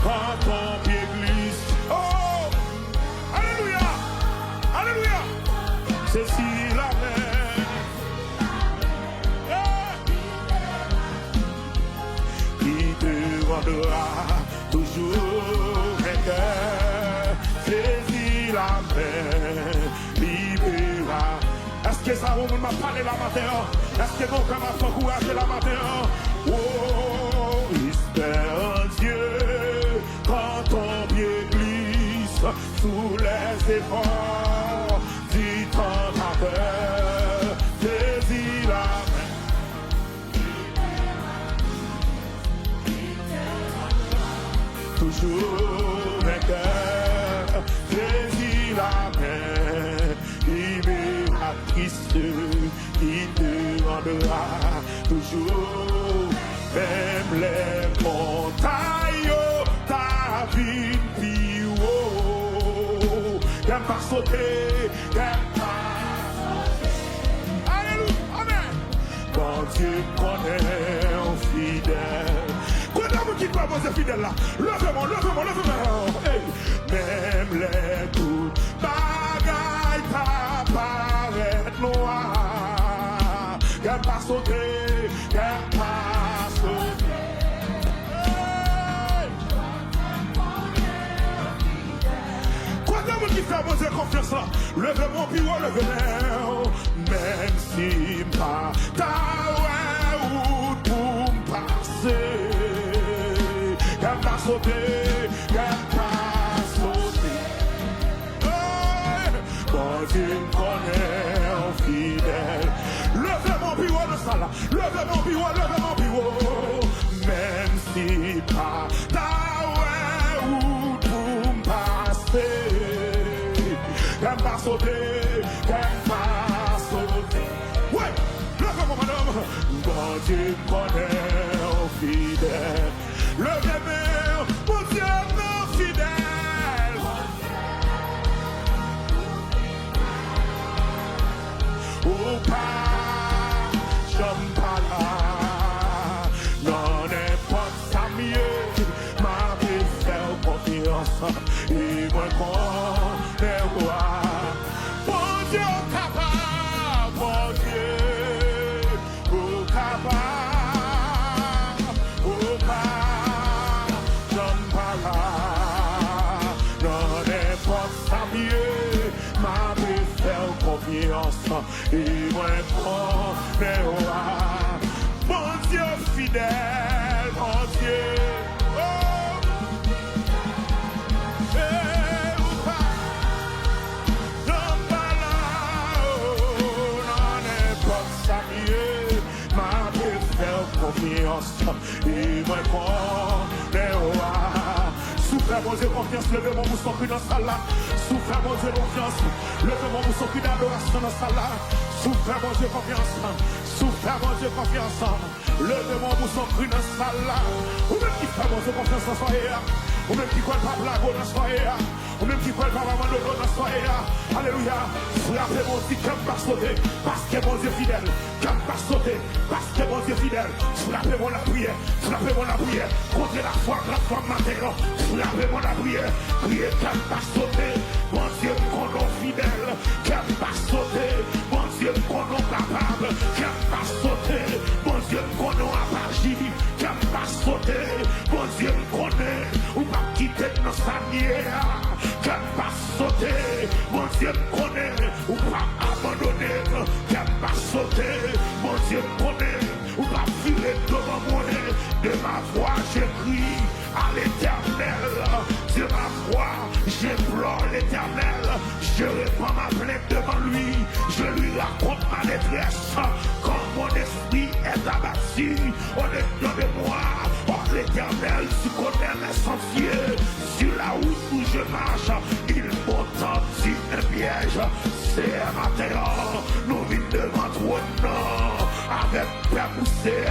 quand ton pied glisse. Oh, alléluia, alléluia. Saisis la main, toujours vainqueur. Saisis la main, libéra. Est-ce que ça vous m'a parlé la matin? Est-ce que mon cœur m'a fait courager la matin? Oh, espère en Dieu quand ton pied glisse sous les efforts du tentateur. Saisis la main. Toujours vainqueur, saisis la main, libératrice qui te rendra toujours, même les montagnes, ta vie plus haut, qu'elle pas sauter, qu'elle pas sauter. Alléluia, amen. Quand Dieu connaît un fidèle. Qui doit vous fidèle là? Levez-moi, levez-moi, levez-moi. Hey. Même les coups, bagaille t'apparaît noir. Qu'elle pas sauter, qu'elle pas sauter. Hey. Quoi de vous qui fait vous confiance là? Levez-moi, puis levez-moi. Même si pas ta route pour me passer. Qu'elle va sauter, qu'elle va sauter. Bon Dieu connaît un fidèle. Levez mon bureau de ça là. Levez mon bureau, levez mon bureau. Même si pas ta route pour me passer. Qu'elle va sauter, qu'elle va sauter. Ouais, levez mon madame. Bon Dieu connaît un fidèle. Levez-moi, mon Dieu, mon fidèle. Ou pas, j'aime pas là. Non, n'importe ça mieux. Ma vie fait confiance. Et moi, qu'on est roi. Mon Dieu, capable, mon Dieu, ou capable. Et moi, qu'on est roi. Mon Dieu fidèle, mon Dieu. Oh, et ou pas, non pas là, oh, non n'importe ça mieux. Ma vie fait confiance. Et moi, qu'on est roi. Souffrez mon Dieu confiance, levez mon bouche sans dans sa là. Souffrez mon Dieu confiance, levez mon bouche sans d'adoration dans sa là. Souffrez mon Dieu confiance, souffrez mon Dieu confiance, levez mon bouche sans dans sa là. Ou même qui fait mon Dieu confiance dans soirée, ou même qui croit pas blague dans soirée, ou même qui croit pas maman de l'eau dans soirée. Alléluia, frappez mon Dieu comme pas sauter, parce que mon Dieu fidèle, comme pas sauter, parce que mon Dieu fidèle. Frappez-moi la prière, frappez-moi la prière, contre la foi maintenant. Frappez-moi la prière, priez qu'elle pas sauter, mon Dieu qu'on est fidèle, qu'elle pas sauter, mon Dieu qu'on est capable, qu'elle pas sauter, mon Dieu qu'on est apagi, qu'elle pas sauter, mon Dieu qu'on est, ou pas quitter nos sanières, qu'elle pas sauter, mon Dieu qu'on est, ou pas abandonner, qu'elle pas sauter, mon Dieu qu'on est, ou pas filer devant moi, de ma voix j'écris à l'Éternel, de ma voix j'implore l'Éternel, je répands ma plainte devant lui, je lui raconte ma détresse, quand mon esprit est abattu, on est dans de moi, oh l'Éternel, tu connais mes sentiers, sur la route où je marche, il m'ont tendu un piège, c'est un matin, nous vîmes devant toi, non, avec père poussé,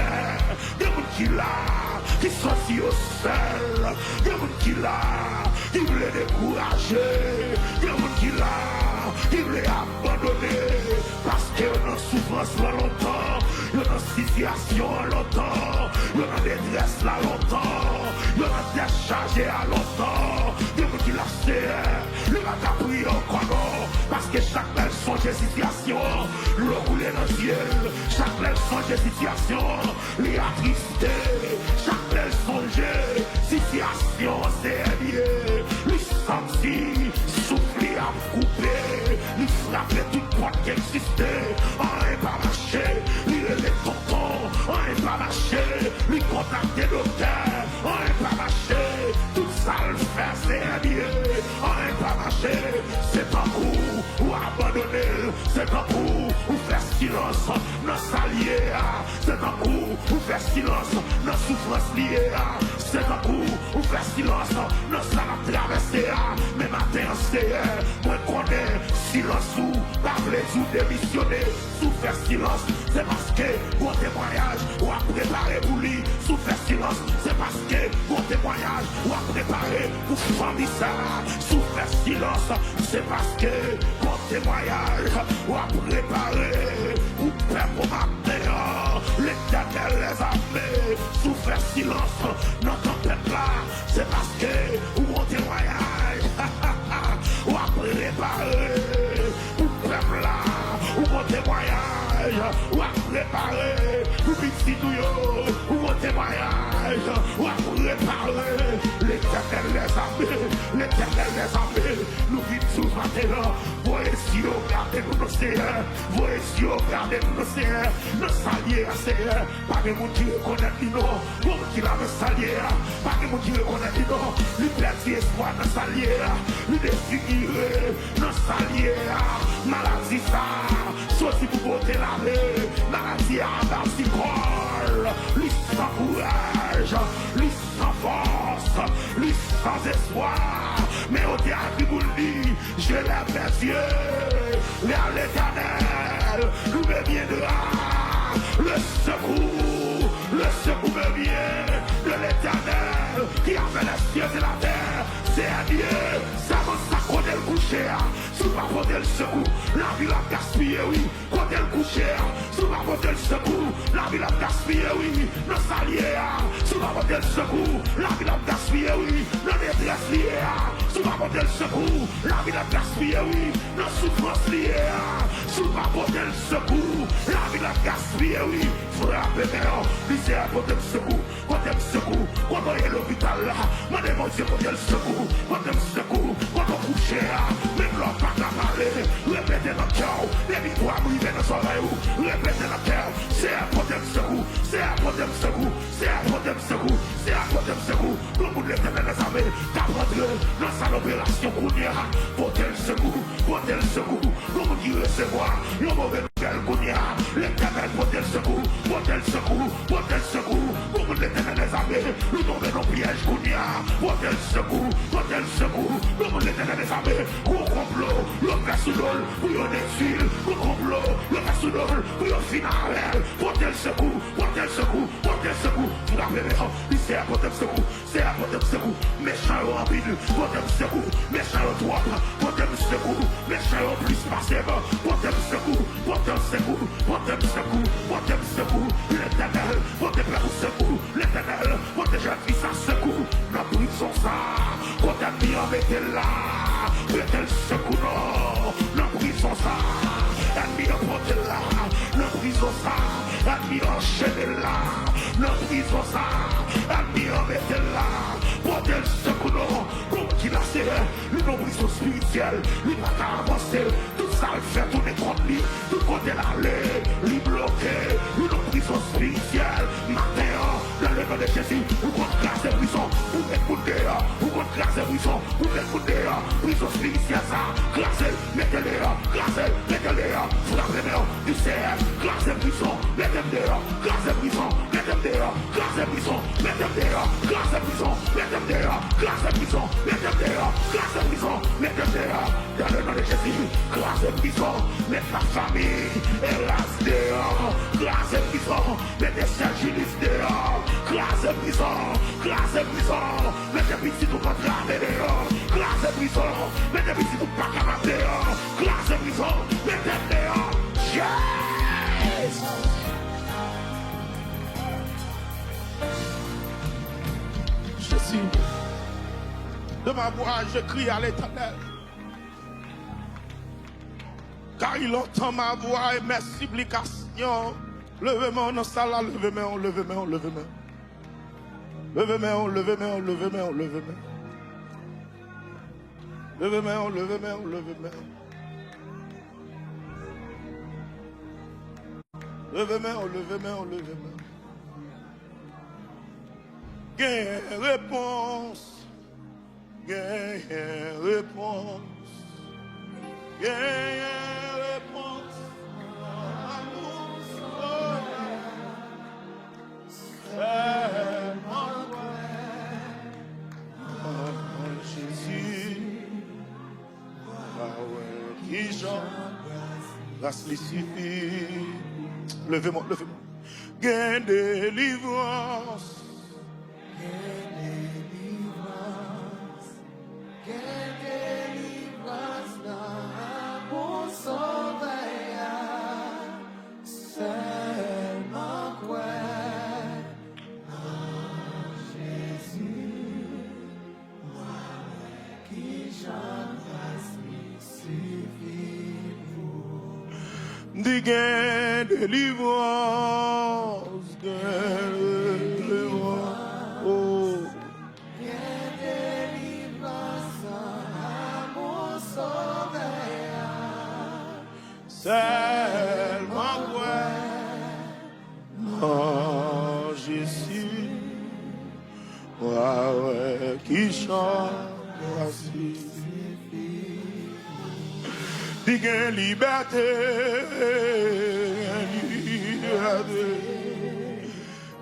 de mon qui l'a, qui sortit au sel, de mon qui l'a, qui voulait décourager, de mon qui l'a, qui voulait abandonner, parce que dans souffrance là longtemps, dans situation longtemps, dans détresse là longtemps, dans déchargé à longtemps, de mon qui l'a c'est, le matin pris encore, parce que chaque belle songe situation, le rouler dans le ciel, chaque belle songe situation, les attristé, chaque belle songe situation, Seigneur. Lui senti, souffler à couper. Lui frapper toute porte qui existait. Un pas marché. Lui les tontons, un pas marché. Lui contacter docteur, un pas marché. Tout ça le fait, Seigneur. Un pas marché. C'est un coup ou abandonner. C'est un coup ou faire silence. Dans s'allier. C'est un coup ou faire silence. Dans souffrance liée. C'est un coup ou faire silence. Dans ça la traverser. Mais matin, c'est moi connais silence ou parler ou démissionner. Sous faire silence, c'est parce que mon témoignage ou à préparer pour lui. Sous faire silence, c'est parce que mon témoignage ou à préparer pour famille ça. Sous faire silence, c'est parce que mon témoignage ou à préparer pour faire pour matin. L'Éternel les a fait. Sous faire silence, notre peuple là, c'est parce que mon témoignage ou à préparer pour peuple là, ou mon témoignage ou à préparer pour petit douillot, ou mon témoignage ou à préparer. L'Éternel les a fait, l'Éternel les a fait. Nous vivons sous ce matin-là. Voyez si vous regardez nous, nos seigneurs. Voyez si vous regardez nous, nos seigneurs. Nos saliers, seigneur. Pas de monde qui reconnaît nous. Pour qui l'a nos saliers. Pas de monde qui reconnaît nous. Lui perdit espoir nos saliers. Lui défigurer nos saliers. Maladie ça. Soit si vous votez la main. Maladie à la psychole. Lui sans courage. Lui sans force. Lui sans espoir. Mais au théâtre vous le dit, je lève mes yeux vers l'Éternel, nous me viendra le secours me vient de l'Éternel qui a fait les cieux et la terre. C'est un Dieu, ça va s'accorder le coucher, sous ma porter le secours, la ville a gaspillé, oui, côté le coucher, sous ma porter le secours, la ville a gaspillé, oui, nos alliés, sous ma porter le secours, la ville a gaspillé, oui, nos détresse liées, sous ma porter le secours, la ville a gaspillé, oui, nos souffrances liées, sous ma porter le secours, la ville a gaspillé, oui, frappez maintenant, lycée à porter le secours, côté le secours, quand on est à l'hôpital là, mon démon c'est porter le secours, côté le secours, quand on couche, même l'homme pas qu'à parler, répétez dans le cœur, les victoires brillent dans son oreille, répétez dans le cœur, c'est à porter le secours, c'est à porter le secours, c'est à porter le secours, c'est à porter le secours, le monde de l'Éternel des armées, t'apprendre dans sa opération qu'on ira, porter le secours, le monde qui recevoir, le mauvais nouvelle qu'on ira, l'Éternel porter le secours, porter le secours, porter le secours, le monde de l'Éternel des armées, nous tomber dans le piège qu'on ira, porter le secours, le monde de l'Éternel des armées, gros complot, le gars sous l'ol, pour yon exil, gros complot, le gars sous l'ol, pour yon final, porter le secours, porter le secours, porter le secours, frappez les gens, c'est à porter le secours, c'est à porter le secours, méchant au rapide, porter le secours, méchant au droit, porter le secours, méchant au plus passé, porter le secours, porter le secours, porter le secours, porter le secours, l'Éternel, porter le secours, l'Éternel, porter jeune fils à secours, la prison ça, porter le bien, mettez là, mettez le secours, non, la prison ça, ennemi porter là, la prison ça, ennemi enchaîné là, la prison ça, ennemi mettez là, porter le secours, non, comme qu'il a serré, les prison spirituelle, il va pas avancer, tout ça il fait tourner contre lui, tout côté l'aller, lui bloquer, une prison spirituelle, matin, dans le nom de Jésus, vous compte grâce et prison, vous mettez coup dehors, vous compte grâce et prison, vous mettez coup dehors, prison spirituelle ça, grâce, mettez-les dehors, grâce, mettez-les dehors, frappez-les du ciel, grâce et prison, mettez-les dehors, grâce et prison, mettez-les dehors, grâce et prison, mettez-les dehors, grâce et prison, mettez-les dehors, grâce et prison, mettez-les dehors, grâce et prison, mettez-les dehors, dans le nom de Jésus, grâce et prison, mettez la famille, hélas dehors, grâce et prison, mettez Saint-Julius dehors, grâce et prison, mettez petit tout contre la dehors, grâce et prison, mettez petit tout pas capable dehors, grâce et prison, mettez dehors, yes! Jésus, de ma voix, je crie à l'Éternel. Car il entend ma voix et mes supplications. Levez-moi dans ça là, levez-moi. Levez-moi, levez-moi, levez-moi, levez-moi. Levez-moi, levez-moi, levez-moi. Levez-moi, levez-moi, levez-moi. Gain réponse. Gain réponse. Gain réponse. Jésus, qui chante, grâce lui suffit. Levez-moi, levez-moi. Gain délivrance. Di gain délivrance, gain délivrance, oh. Gain délivrance, mon sauveur. Seulement quoi, oh Jésus, ouais, qui chante, voici. Di gain liberté,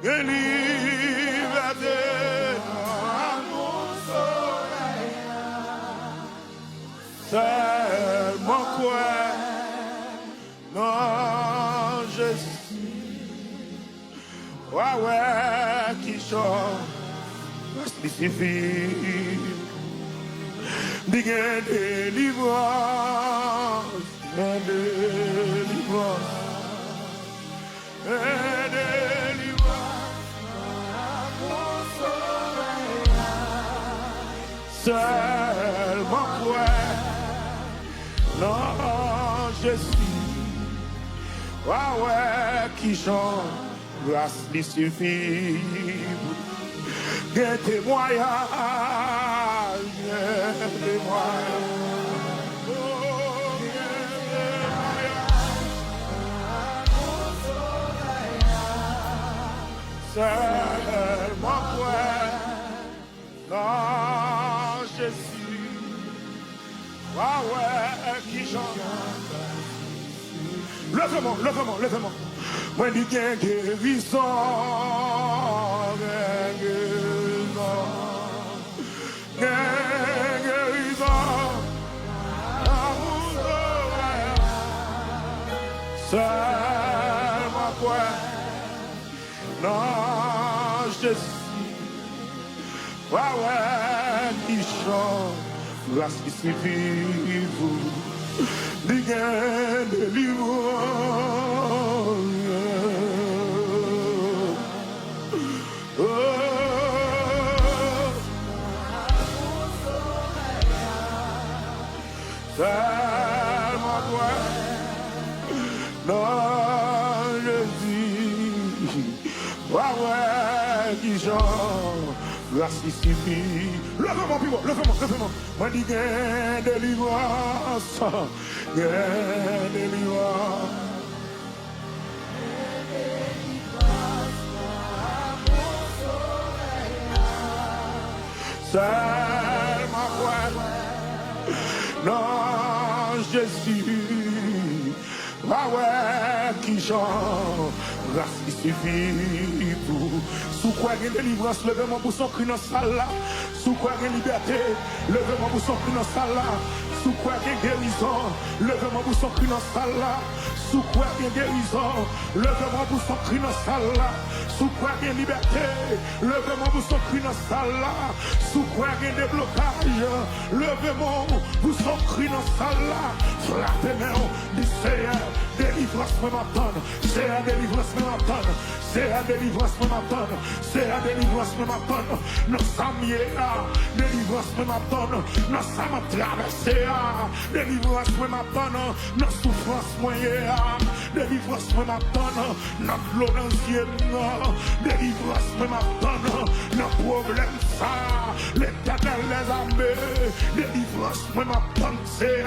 gain liberté, mon soleil. Seulement quoi, non je suis, ouais, qui chante, il suffit. Di gain délivrance, gain délivrance, gain délivrance, mon soleil. Seulement quoi, non je suis, ouais, qui chante, grâce lui suffit. Gain témoignage, gain témoignage, oh, gain témoignage. Seulement quoi, non je suis, ouais, qui chante. Levez-moi, levez-moi, levez-moi. Moi dis gain guérison, gain guérison, gain guérison. Seulement quoi, non je suis, ouais, qui chante, grâce qui suffit vous. Di gain délivrance, oh, seulement toi, non je dis, ouais, qui chante, grâce qui suffit. Levez-moi, puis moi, levez-moi, levez-moi. Moi dis gain délivrance, gain délivrance. Seulement quoi, non je suis, ouais, qui chante, grâce qui suffit pour. Sous quoi il y a délivrance, levez-moi pour son cri dans salle là. Sous quoi il y a liberté, levez-moi pour son cri dans salle là. Sous quoi il y a guérison, levez-moi pour son cri dans salle là. Sous quoi il y a guérison, levez-moi pour son cri dans salle là. Sous quoi il y a liberté, levez-moi pour son cri dans salle là. Sous quoi il y a déblocage, levez-moi pour son cri dans salle là. Frappez-moi, dis Seigneur, délivrance me m'attendre, c'est la délivrance me m'attendre, c'est la délivrance me m'attendre, c'est la délivrance me m'attendre, non ça m'y est là, délivrance me m'attendre, non ça m'a traversé là, délivrance me m'attendre, non souffrance moyenne là, délivrance me m'attendre, non l'eau dans le ciel, délivrance me m'attendre, non problème ça, l'éternel les armées, délivrance me m'attendre, c'est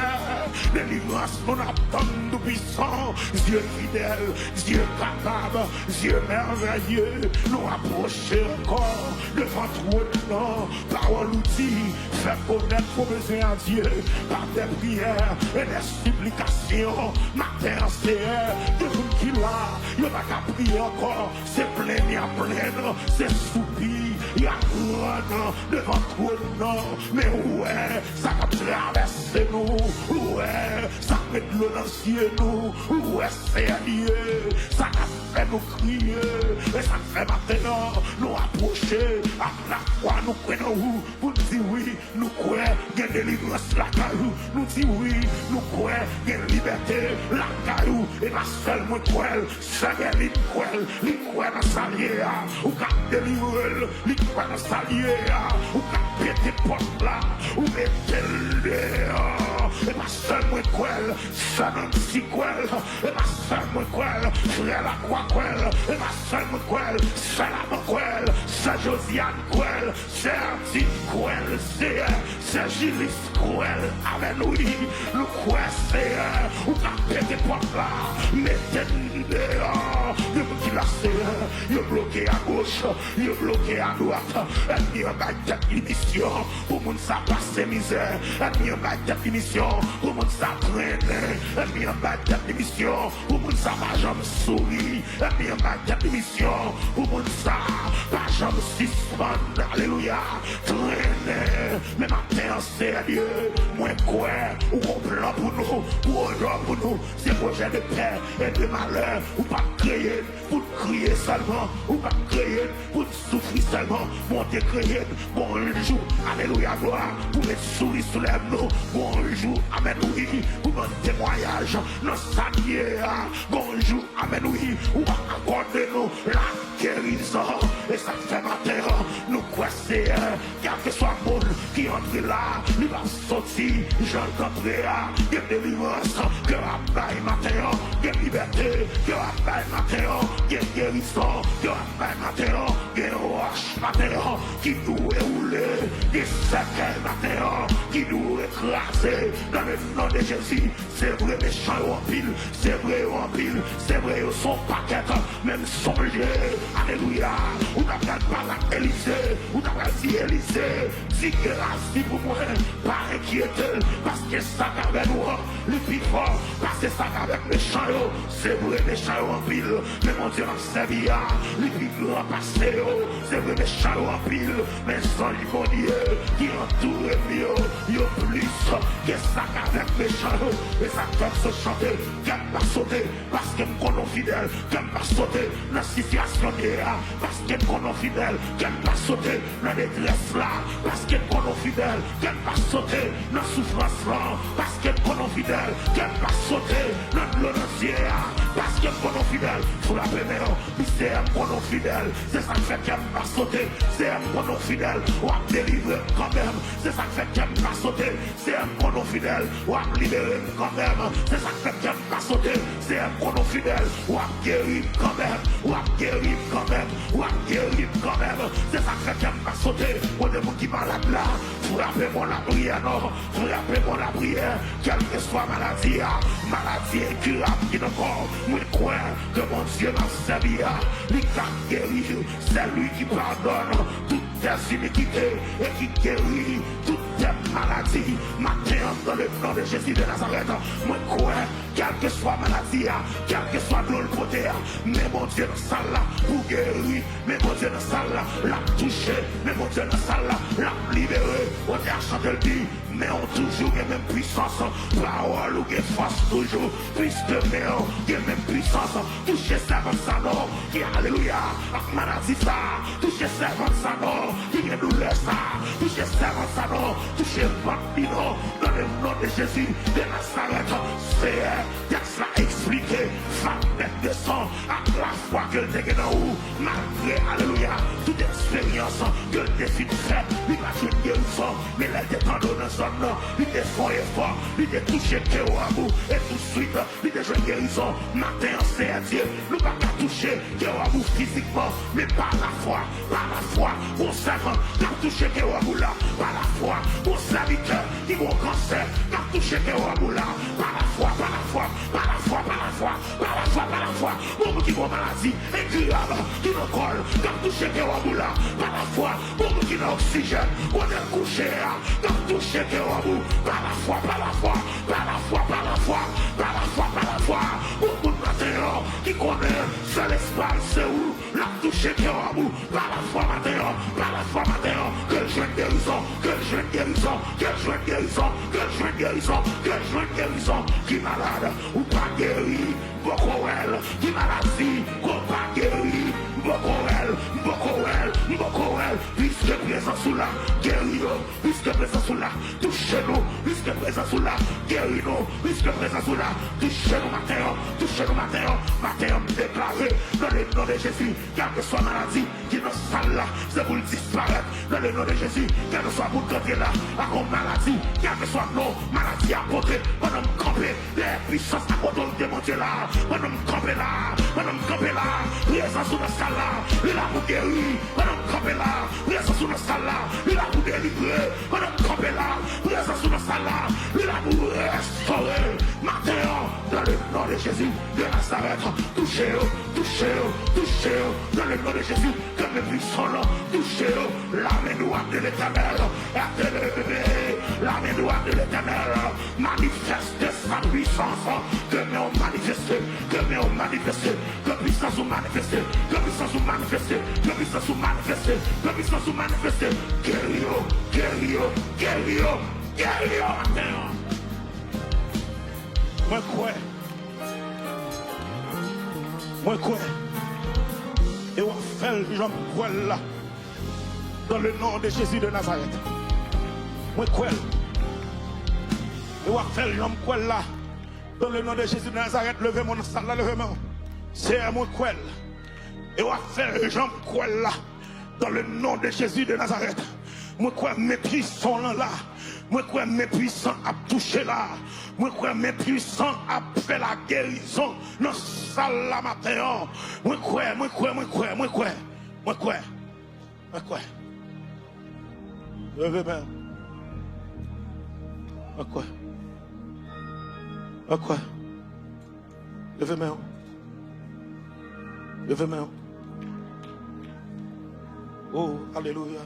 délivrance me m'attendre tout puissant, Dieu fidèle, Dieu capable, Dieu merveilleux, nous approcher encore devant trop de noms, parole outil, faire connaître vos besoins à Dieu, par des prières et des supplications, matin c'est de vous qui là, il n'y a pas qu'à prier encore, c'est plein, il y a plein, c'est soupir, il y a grand devant trop de noms, mais ouais, ça va traverser nous, ouais, ça met de l'eau dans le ciel nous, ouais, c'est lié, ça va faire nous crier, et ça fait maintenant nous approcher, à la fois nous prenons où, pour dire oui, nous croyons qu'il y a délivrance la caillou, nous dit oui, nous croyons qu'il y a liberté la caillou, et la seule moi croyons, c'est l'île croyons dans sa liée, ou qu'à délivrer, l'île croyons dans sa liée, ou qu'à péter porte là, ou mettez le dehors, et ma seule moi croyons, ça donne si croyons, et ma seule moi croyons, frère la croix croyons, et ma seule moi croyons, c'est la moi croyons, c'est Josiane croyons, c'est Artie croyons, c'est Gilles croyons, avec nous, nous croyons, c'est, ou qu'à péter porte là, mettez le dehors, qui l'a il est bloqué à gauche, il est bloqué à droite, et il y a une émission pour moun ça passe misère, et il y a une émission pour moun ça traîne, et il y a une émission pour moun ça pas jamais souris, et il y a une émission pour moun ça pas jamais suspendre, alléluia, traîne, mais matin c'est Dieu, moi quoi, ou on plan pour nous, pour nous, c'est projet de paix et de malheur, ou pas créer, pour crier seulement, ou pas créer, pour souffrir seulement, monter créer, bonjour, alléluia, gloire, pour les souris sous les nous, bonjour, amen, oui, pour mon témoignage, nos saliers, bonjour, amen, oui, ou pas accorder nous la guérison, et ça fait matin, nous croisser, quel que soit le monde qui entre là, il va sortir, j'entendrai, il y a délivrance, que la baille matin, il y a liberté, que la baille matin, il y a guérison, que la baille matin, il y a roche matin, qui nous est roulé, des cercueils matin, qui nous écrasé, dans le nom de Jésus, c'est vrai méchant en pile, c'est vrai en pile, c'est vrai son paquet, même songer, alléluia, ou t'as pas la Élysée, ou t'as pas dit Élysée, dis que la pour moi, pas inquiéter, parce que ça avec nous, les plus forts, parce que ça avec les méchants, c'est vrai méchant en pile, mais mon Dieu m'a servi, les plus grands passés, c'est vrai méchant en pile, mais sans les bon Dieu, qui entoure mieux, yo plus, que ça avec les méchants, et ça peut se chanter, qu'elle va sauter, parce qu'elle me connaît fidèle, qu'elle va sauter, dans la situation là, parce qu'elle me connaît fidèle, qu'elle va sauter, dans la détresse là, parce qu'elle me connaît fidèle, qu'elle va sauter, dans la souffrance là, parce qu'elle me connaît fidèle, qu'elle va sauter, dans l'honneur, parce qu'elle me connaît fidèle, pour la première, puis c'est elle me connaît fidèle, c'est ça qui fait qu'elle va sauter, c'est elle me connaît fidèle, ou à délivrer quand même, c'est ça qui fait qu'elle va sauter, c'est elle me connaît fidèle, ou à libérer quand même, c'est ça qui fait qu'elle va sauter, c'est elle me connaît fidèle, ou à guérir quand même, ou à guérir quand même, ou à guérir quand même, c'est ça qui fait qu'elle va sauter, pour des gens qui malades là, frappez-moi la prière, non, frappez-moi la prière, quelle que soit maladie, maladie incurable qui ne corps, moi crois que mon Dieu m'a servi, lui qui guérit, c'est lui qui pardonne toutes tes iniquités et qui guérit toutes tes maladies, matin dans le nom de Jésus de Nazareth, moi crois, quelle que soit maladie, quelle que soit le côté, mais mon Dieu dans ça là, pour guérir, mais mon Dieu dans ça là, l'a touché, mais mon Dieu dans ça là, l'a libéré, on a chanté le dit, mais on toujours a même puissance, parole ou force toujours, puisque mais on a même puissance, toucher servant ça non, qui alléluia, avec maladie ça, toucher servant ça non, qui est douleur ça, toucher servant ça non, toucher bambino, dans le nom de Jésus de Nazareth, c'est texte là expliqué, descend à la fois que le dégât dans où, malgré, alléluia, toute expérience que le défi fait, il va jouer une guérison, mais il était en donnant son nom, il était fort et fort, il était touché que au amour, et tout de suite, il était joué une guérison, matin, c'est à Dieu, nous pas qu'à toucher que au amour physiquement, mais par la foi, on savant, qu'a touché que au amour là, par la foi, on serviteur, qui vont cancer, qu'a touché que au amour là, par la foi, pour qui vont maladie, incurable, qui nous colle, qu'a touché que au amour là, par la foi, pour qui n'a oxygène, on est couché, qu'a touché que au amour, par la foi, beaucoup de matériaux qui connaît seul espace, c'est où la touche qui est au bout, par la foi matériaux, que je veux une guérison, qui malade, ou pas guéri, beaucoup elle, qui maladie, qu'on pas guéri, beaucoup elle, puisque présence sous la, guéris-nous, puisque présence sous la, touchez-nous, puisque présence sous la, guéris-nous, puisque présence sous la, touchez-nous matin, déclaré, dans le nom de Jésus, quelle que soit maladie, qui nous salle là, c'est pour le disparaître, dans le nom de Jésus, quelle que soit pour côté là, à comme maladie, quelle que soit nos maladies à côté, pendant me camper, les puissances à côté de démonter là, pendant me camper là, présence sous la salle là, il a pour guérir, pendant me camper là, présence sous la salle là, il a pour délivrer, pendant me camper là, présence sous la salle là, il a pour restaurer, matin, dans le nom de Jésus de Nazareth, touchez-le, dans le nom de Jésus, que mes puissants là, touchez-le, la main droite de l'Éternel, la main droite de l'Éternel, manifeste sa puissance, que nous manifester, que puissance ou manifester, guéris-le, matin. Moi quoi et on fait le genre là dans le nom de Jésus de Nazareth. Moi quoi et on fait le genre là dans le nom de Jésus de Nazareth. Levez mon salle là, levez moi. C'est moi quoi et on fait le genre là dans le nom de Jésus de Nazareth. Moi quoi mes puissants là. Moi quoi mes puissants à toucher là. Moi quoi mes puissants à faire la guérison dans salle là matin. Moi quoi. Levez main. Moi quoi. Levez main. Oh, alléluia.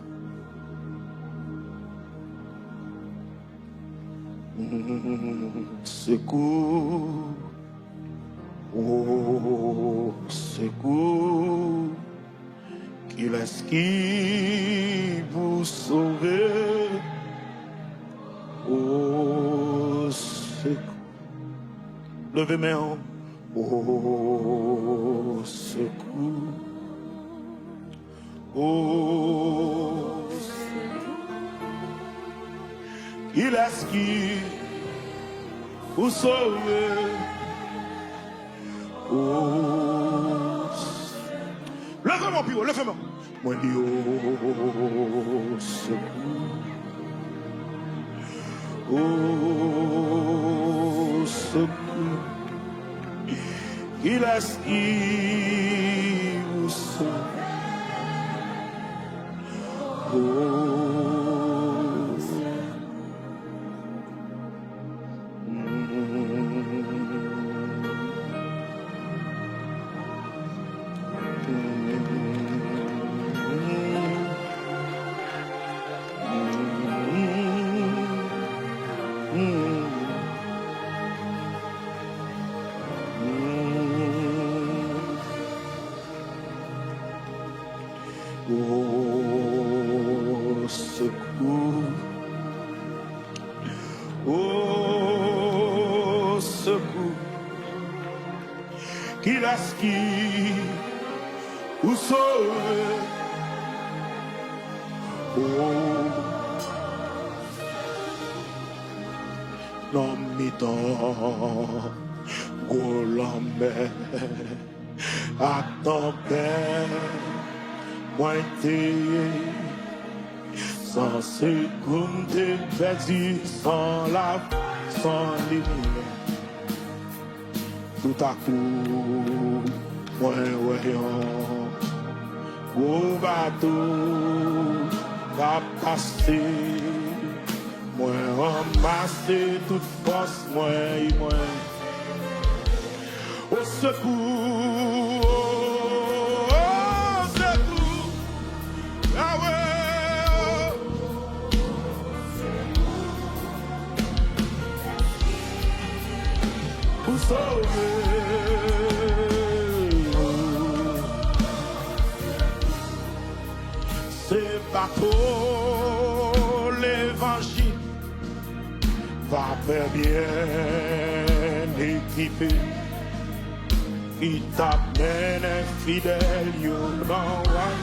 Secours, oh secours, qu'il est-ce qui vous sauver, oh secours, levez main, oh secours, oh il est-ce qui vous sauve, oh levez-moi plus haut, levez-moi. Moi dis oh secours, oh secours, il est-ce qui vous sauve, oh secours, oh secours, qu'il est-ce qui vous sauve, oh non mi-temps, Golambé, à ton père, moi t'es sans seconde perdu, sans la, sans lumière. Tout à coup, moi voyons, gros bateau va passer, moi ramasser toute force, moi. Au secours, au secours, ah ouais, pour sauver. C'est bateau, l'évangile va faire bien équipé. Qui t'amène fidèle, you know what?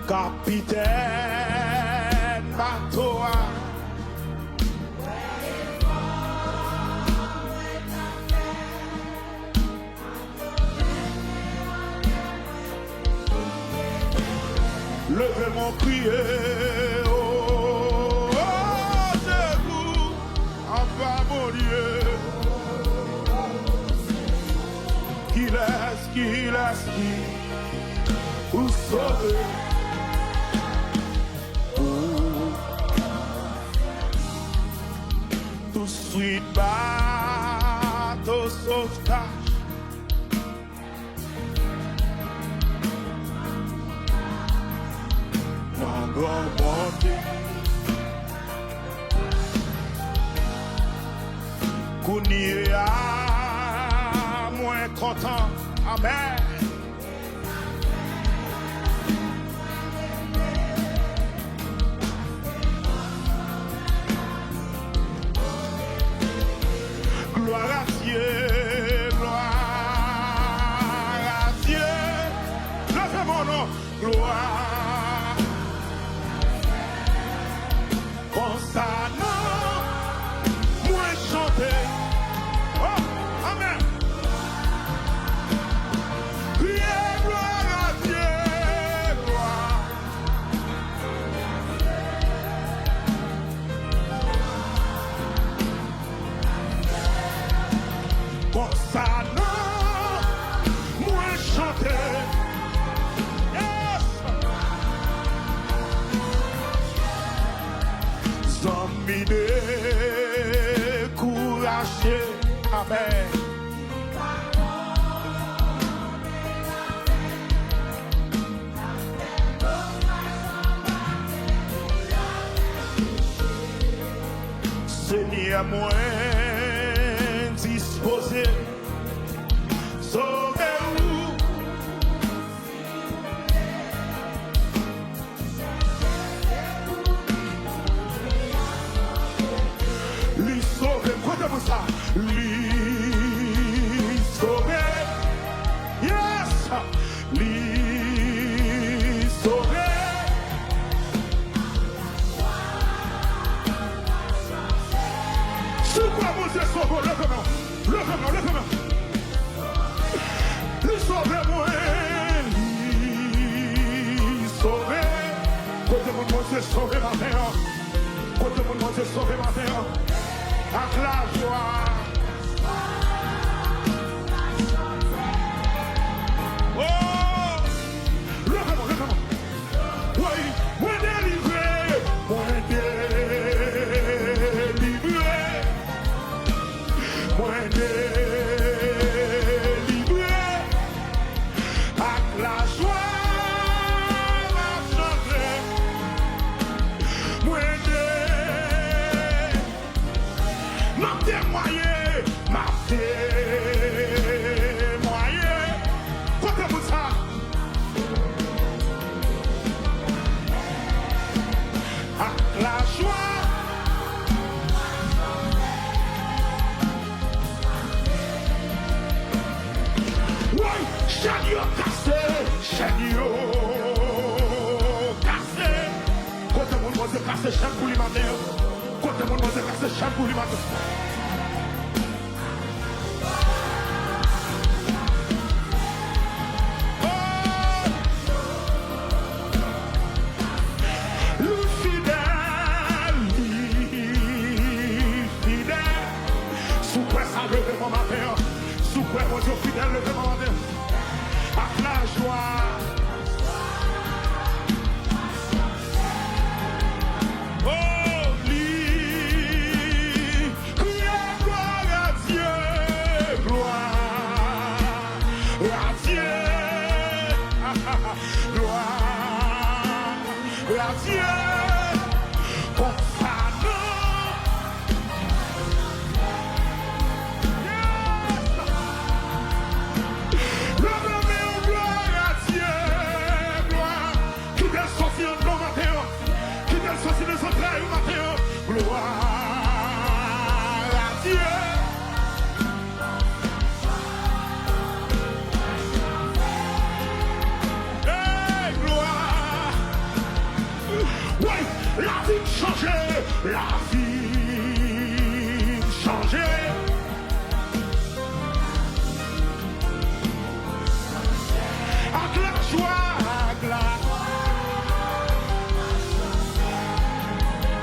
Capitaine bateau. Levez mon crier, oh, secours, en bas mon Dieu. Qui laisse, pour sauver. Tout suite bateau sauvetage. Dans grand monde, qu'on y est moins content. Amen. Gloire à Dieu, gloire à Dieu. Levez mon nom, gloire. Comme ça, non, moi chanter. Oh, amen. Ça non, moi chanter. Yes. Zombie découragé. Amen. Seigneur, moi disposé. Sauvez-vous. Lui sauver, comptez-vous ça. Lui sauver. Yes. Lui sauver. Sur quoi vous êtes sauvés? Levez-moi. Levez-moi, levez-moi. Sauvez-moi, sauvé. Côté mon monde, c'est sauvé matin. Côté mon monde, c'est sauvé matin. Avec la joie. Oh, levez-moi, levez-moi. Oui, moi délivré, moi délivré, moi délivré. Cassé chaque boule matin. Côté mon monde cassé chaque boule matin. Ouais, mon Dieu fidèle, levez-moi matin. Avec la joie. Oh, lui, criez gloire à Dieu, gloire à Dieu, gloire à Dieu. La vie changée. Avec la joie, avec la...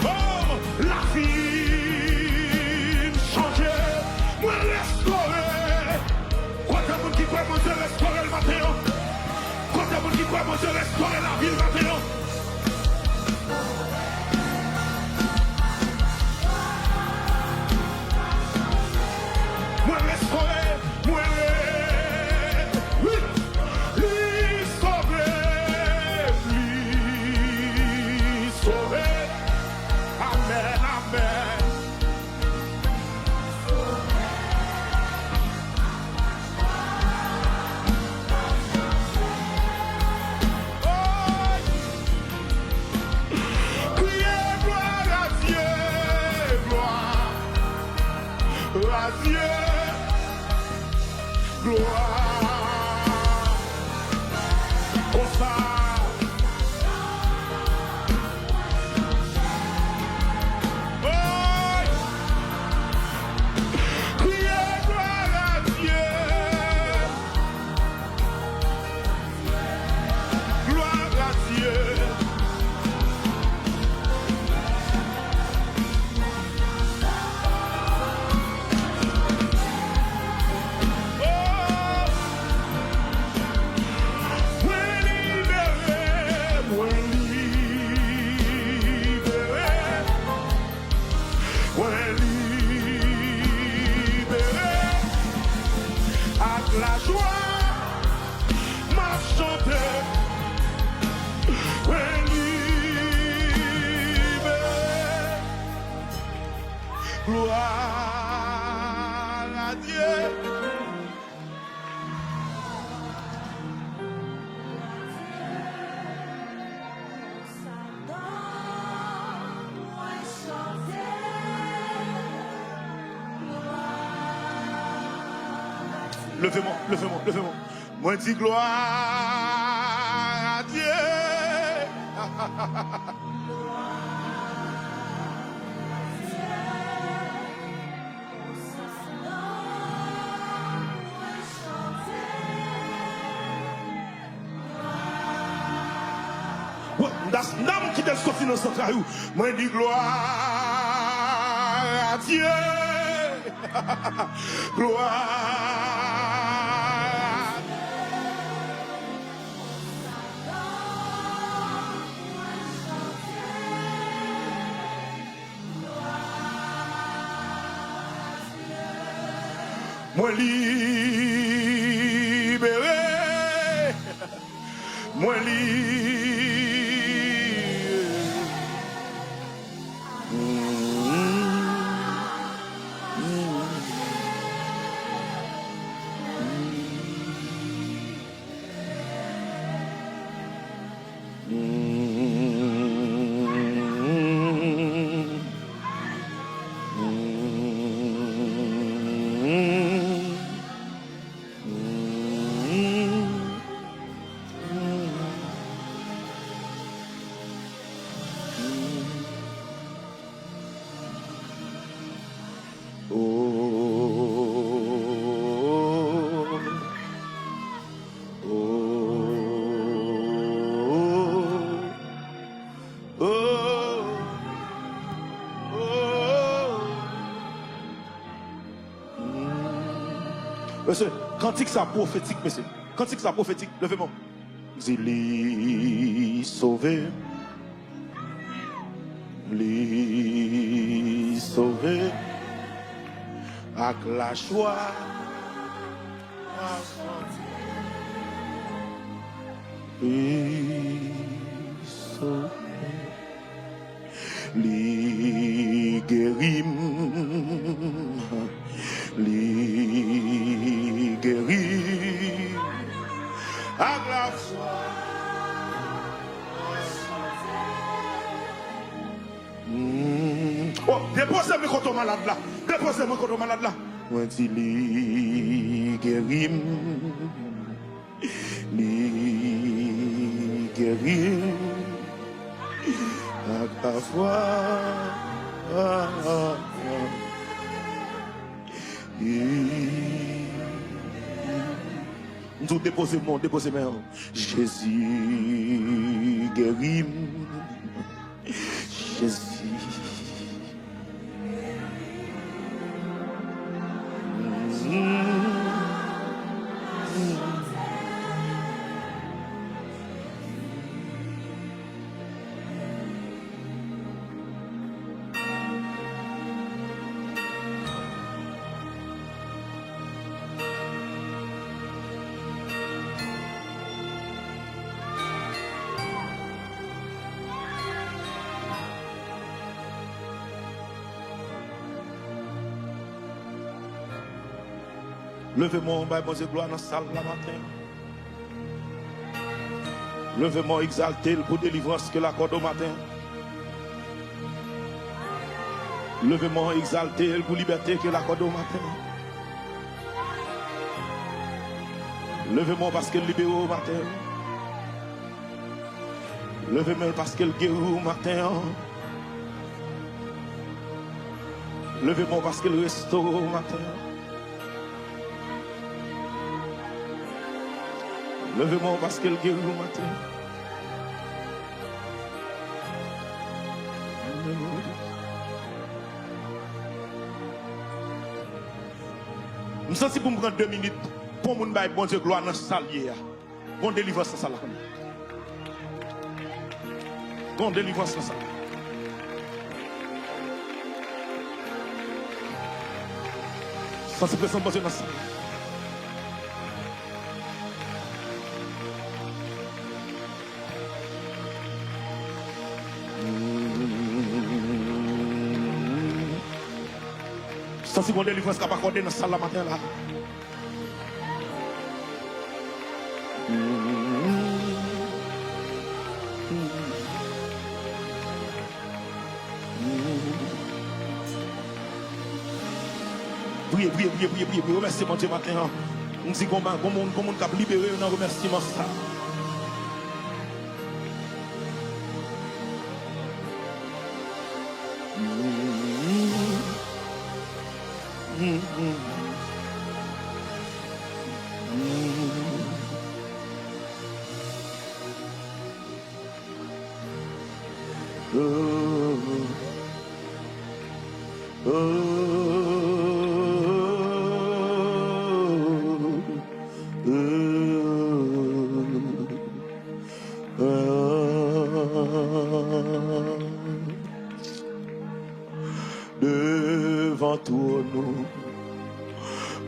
Oh, la vie changée. Moi, restaurer. Quand t'as monde qui croit, moi, je restaurer le matin. Quand t'as monde qui croit, moi, je restaurer la vie le matin. Levez-moi, levez-moi, levez-moi. Moi dis gloire à Dieu. Das nam qui te sorti dans ce caillou. Moi dis gloire à Dieu. Gloire. Moi libéré, moi libéré. Monsieur, cantique ça prophétique, monsieur. Cantique ça prophétique, levez-moi. Il est sauvé. Il est sauvé. Avec la joie. Il est sauvé. Les guéris, à la foi. Oh, déposez-moi contre malade là, déposez-moi contre malade là. Moi dis les guéris, à la foi. Nous déposez-moi, déposez-moi. Jésus guérit. Jésus. Levez-moi, on va poser gloire dans la salle la matin. Levez-moi, exalter pour délivrance que l'accorde au matin. Levez-moi, exalter pour liberté que l'accorde au matin. Levez-moi parce qu'elle libère au matin. Levez-moi parce qu'elle guérit au matin. Levez-moi parce qu'elle restaure au matin. Levez-moi parce qu'elle guérit au matin. Je sens si vous me prendre 2 minutes pour mon bail, bon Dieu, gloire dans ce salier. Bon délivrance dans ça là. Bon délivrance dans ça. Ça c'est présent bon Dieu dans ça. Ça c'est bon délivrance qui va accorder dans la salle la matin là. Priez, priez, priez, priez, priez, priez. Remerciez mon Dieu matin. On dit comment on a libéré un remerciement ça. Devant toi nous,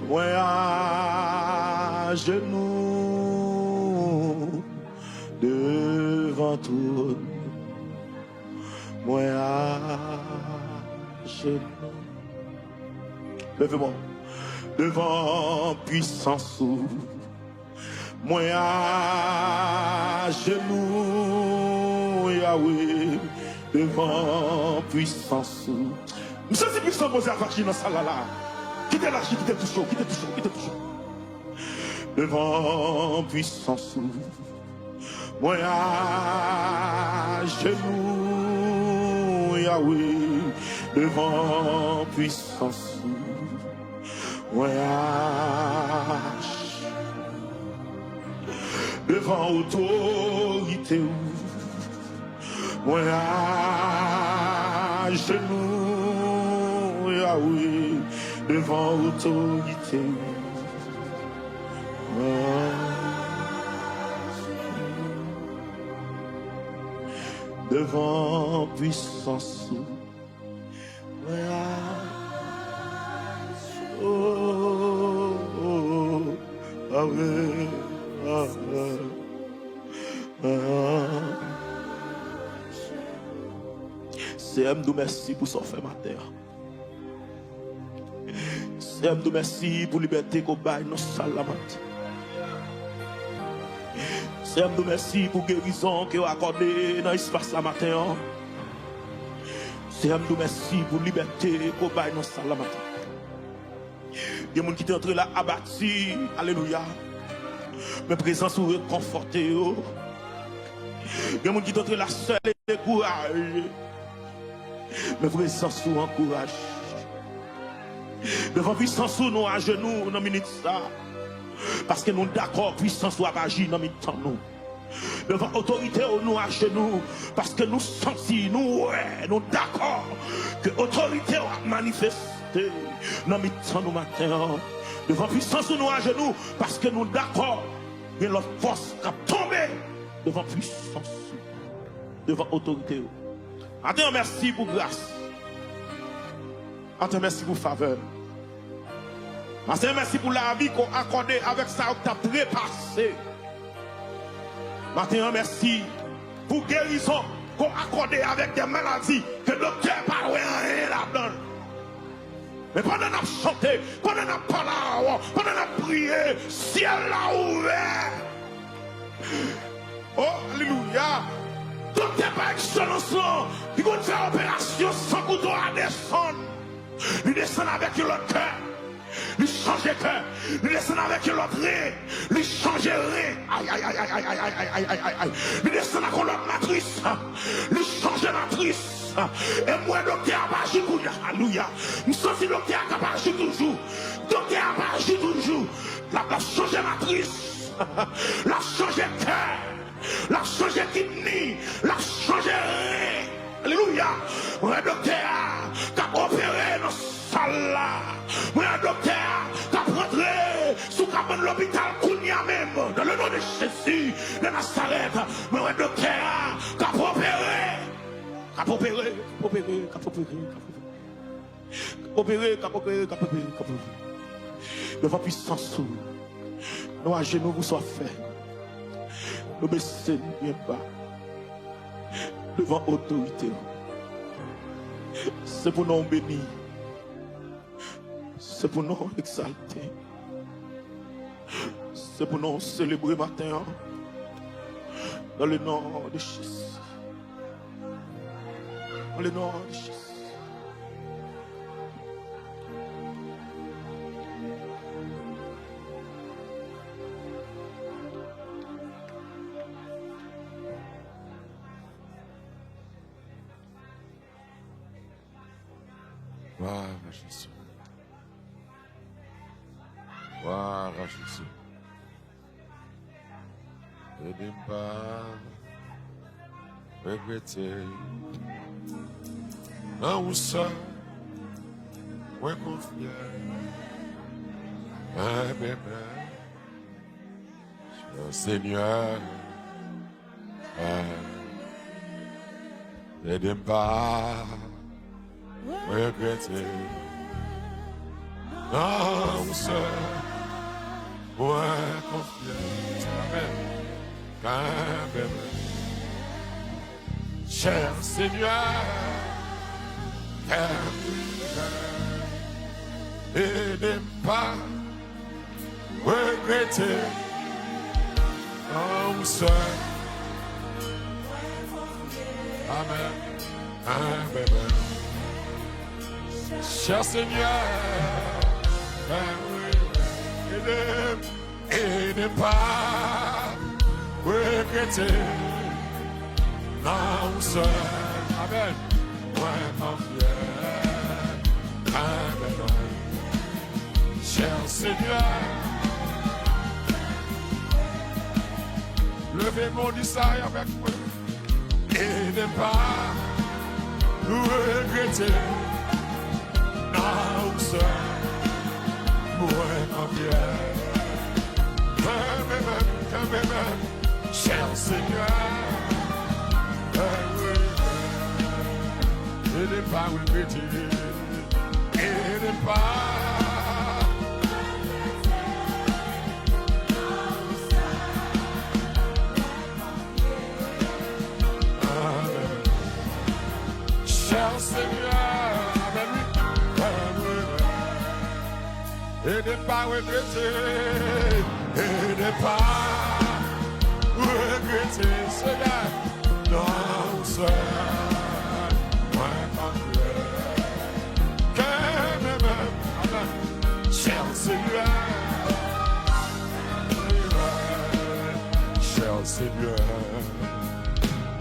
moi à genoux, devant toi, moi à genoux. Levez-moi, devant puissance, moi à genoux, Yahweh, devant puissance. Nous sommes si puissants posés à partir dans salle là. Quittez l'archi, quittez tout chaud, quittez tout chaud, quittez tout chaud. Devant puissance, moi à genoux, Yahweh, devant puissance, moi à devant autorité, moi à genoux, Yahweh, devant autorité. Devant puissance. Oh, oh, ah ouais, ah ouais, ah. Seigneur, nous merci pour ce fait matin. Seigneur, nous merci pour la liberté qu'on baille nos salamat. Seigneur, nous merci pour la guérison que vous accordez dans l'espace la matin. Seigneur, nous merci pour la liberté qu'on baille nos salamat. Il y a des gens qui sont entrés là abattus. Alléluia. Mais présence ou réconforté. Il y a des gens qui sont entrés là seuls et découragés. Mais présence ou encourage. Devant puissance ou nous à genoux dans la minute ça. Parce que nous d'accord, puissance ou agir dans la minute nous. Devant autorité ou nous à genoux. Parce que nous sentons, nous d'accord que l'autorité a manifesté dans la minute nous matin. Devant puissance ou nous à genoux. Parce que nous d'accord que notre force a tombé devant puissance. Devant autorité. Attends, merci pour grâce. Attends, merci pour faveur. Attends, merci pour la vie qu'on a accordée avec ça que tu as prépassé. Maintenant, merci pour guérison qu'on a accordée avec des maladies que le docteur n'a pas rien là-dedans. Mais pendant qu'on a chanté, pendant qu'on a parlé, pendant qu'on a prié, ciel l'a ouvert. Oh, alléluia. Donc, tu n'es pas excellence là. Il va faire opération sans couteau à descendre. Il descend avec l'autre cœur. Il change de cœur. Il descend avec l'autre ré. Il change de ré. Aïe, aïe, aïe, aïe, aïe, aïe, aïe, aïe, aïe, aïe. Il descend avec l'autre matrice. Il change de matrice. Et moi, docteur, pas agir toujours. Alléluia. Nous sommes si docteur n'a pas agir toujours. Docteur n'a pas agir toujours. La change de matrice. La change de cœur. La change de kidney. La change de ré. Alléluia. Moi, docteur, qui a opéré dans salle là. Moi, docteur, qui a rentré sous cabane l'hôpital Kounia même. Dans le nom de Jésus de Nazareth. Moi, docteur, qui a opéré. Qui a opéré. Qui a opéré. Qui a opéré. Qui a opéré. Qui a opéré. Devant puissance, nous à genoux vous soit fait. Nous baissons bien bas. Devant autorité. C'est pour nous bénir. C'est pour nous exalter. C'est pour nous célébrer matin. Dans le nom de Jésus. Dans le nom de Jésus. Gloire à Jésus. Gloire à Jésus. Ne n'aime pas regretter. Non, où ça, moins confiant. Amen. Seigneur, ne n'aime pas regretter. Non, ça, moins confiant. Amen. Cher Seigneur, et n'aime pas regretter. Oh, seul. Amen. Amen. Cher Seigneur, et n'aime pas regretter. Non, seul. Amen. Vraiment fier. Amen. Cher Seigneur, levez mon dessein avec moi et ne pas regretter. Non, seul. Vraiment fier. cher Seigneur, et n'est pas regretté, et n'est pas. Cher Seigneur, et n'est pas regretté, et n'est pas regretté, Seigneur, non, seul, moi, cher Seigneur, cher Seigneur,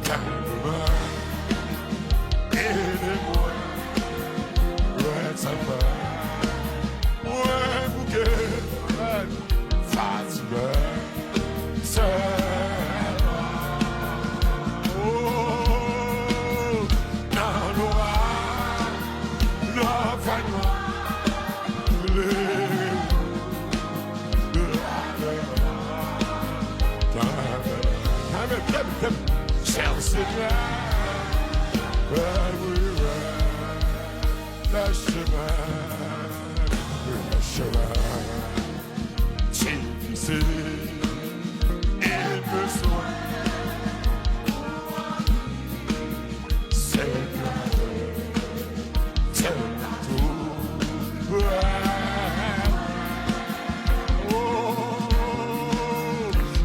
calme-moi. Aidez-moi, ouais, ça va, ouais, bouquet, fatigué, seul, oh, non, non, vaillant, cher Seigneur. Le chemin, difficile et besoin, Seigneur, c'est tout. Oh,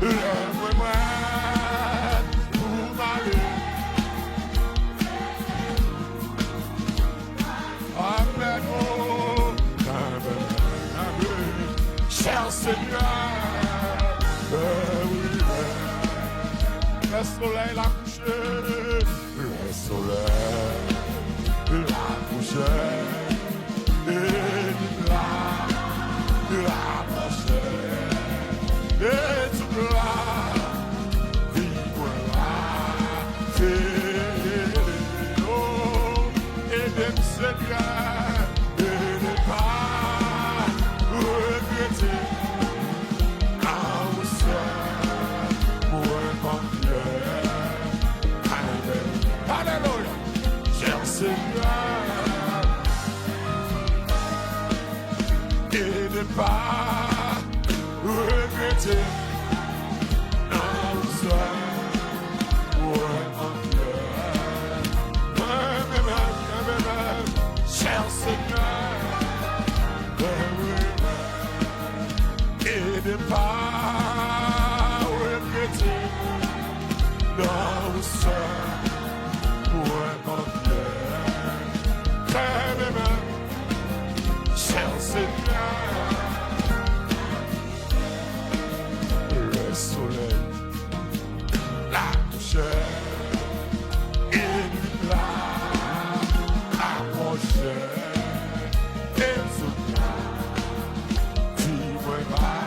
lève-moi pour m'aller. Cher Seigneur, oui, le soleil l'a couché, le soleil l'a couché, et l'a couché, et tout la vie l'a fait, oh, et même Seigneur, et n'est pas regretté. Alléluia, cher Seigneur, et ne pas regretter en soi, cher Seigneur, et ne pas regretter en soi. Cher Seigneur, le soleil l'a touché et l'a approché et tout dis-moi pas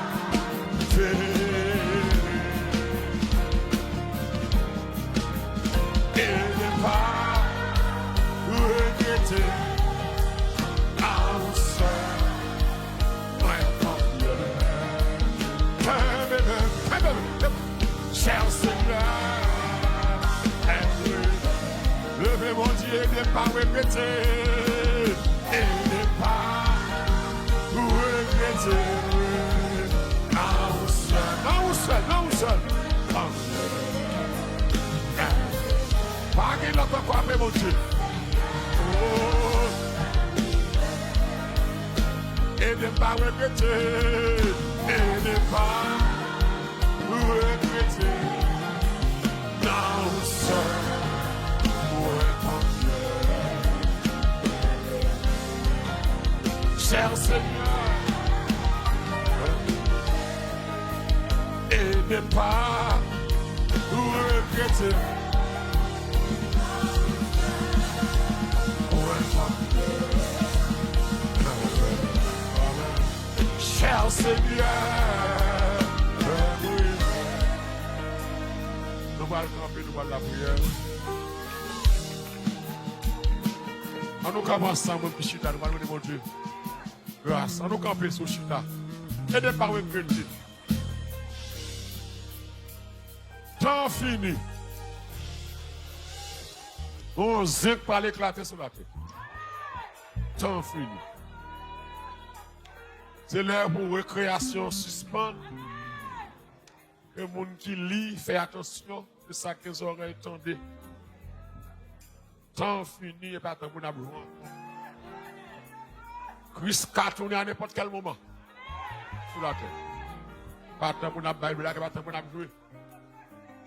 et n'est pas regretté. Cher Seigneur, levez mon Dieu, n'est pas regretté, et n'est pas regretté. Non, seul. Pas qu'il n'a pas quoi, mais mon Dieu. Et n'est pas regretté, et n'est pas regretté. Non, seul, cher Seigneur, et n'est pas regretté. Cher Seigneur, nous allons camper, nous allons la prière. On nous commence ensemble, petit chita, nous allons demander mon Dieu. Grâce, on nous camper sur chita. Et de par regretter. Temps fini. On zinc par l'éclater sur la tête. Temps fini. C'est l'heure pour récréation suspendre. Le monde qui lit, fait attention. C'est ça que les oreilles tendent. Temps fini et pas temps pour nous jouer. Christ a tourné à n'importe quel moment. Sur la terre. Pas temps pour nous Bible là, pas temps pour nous jouer.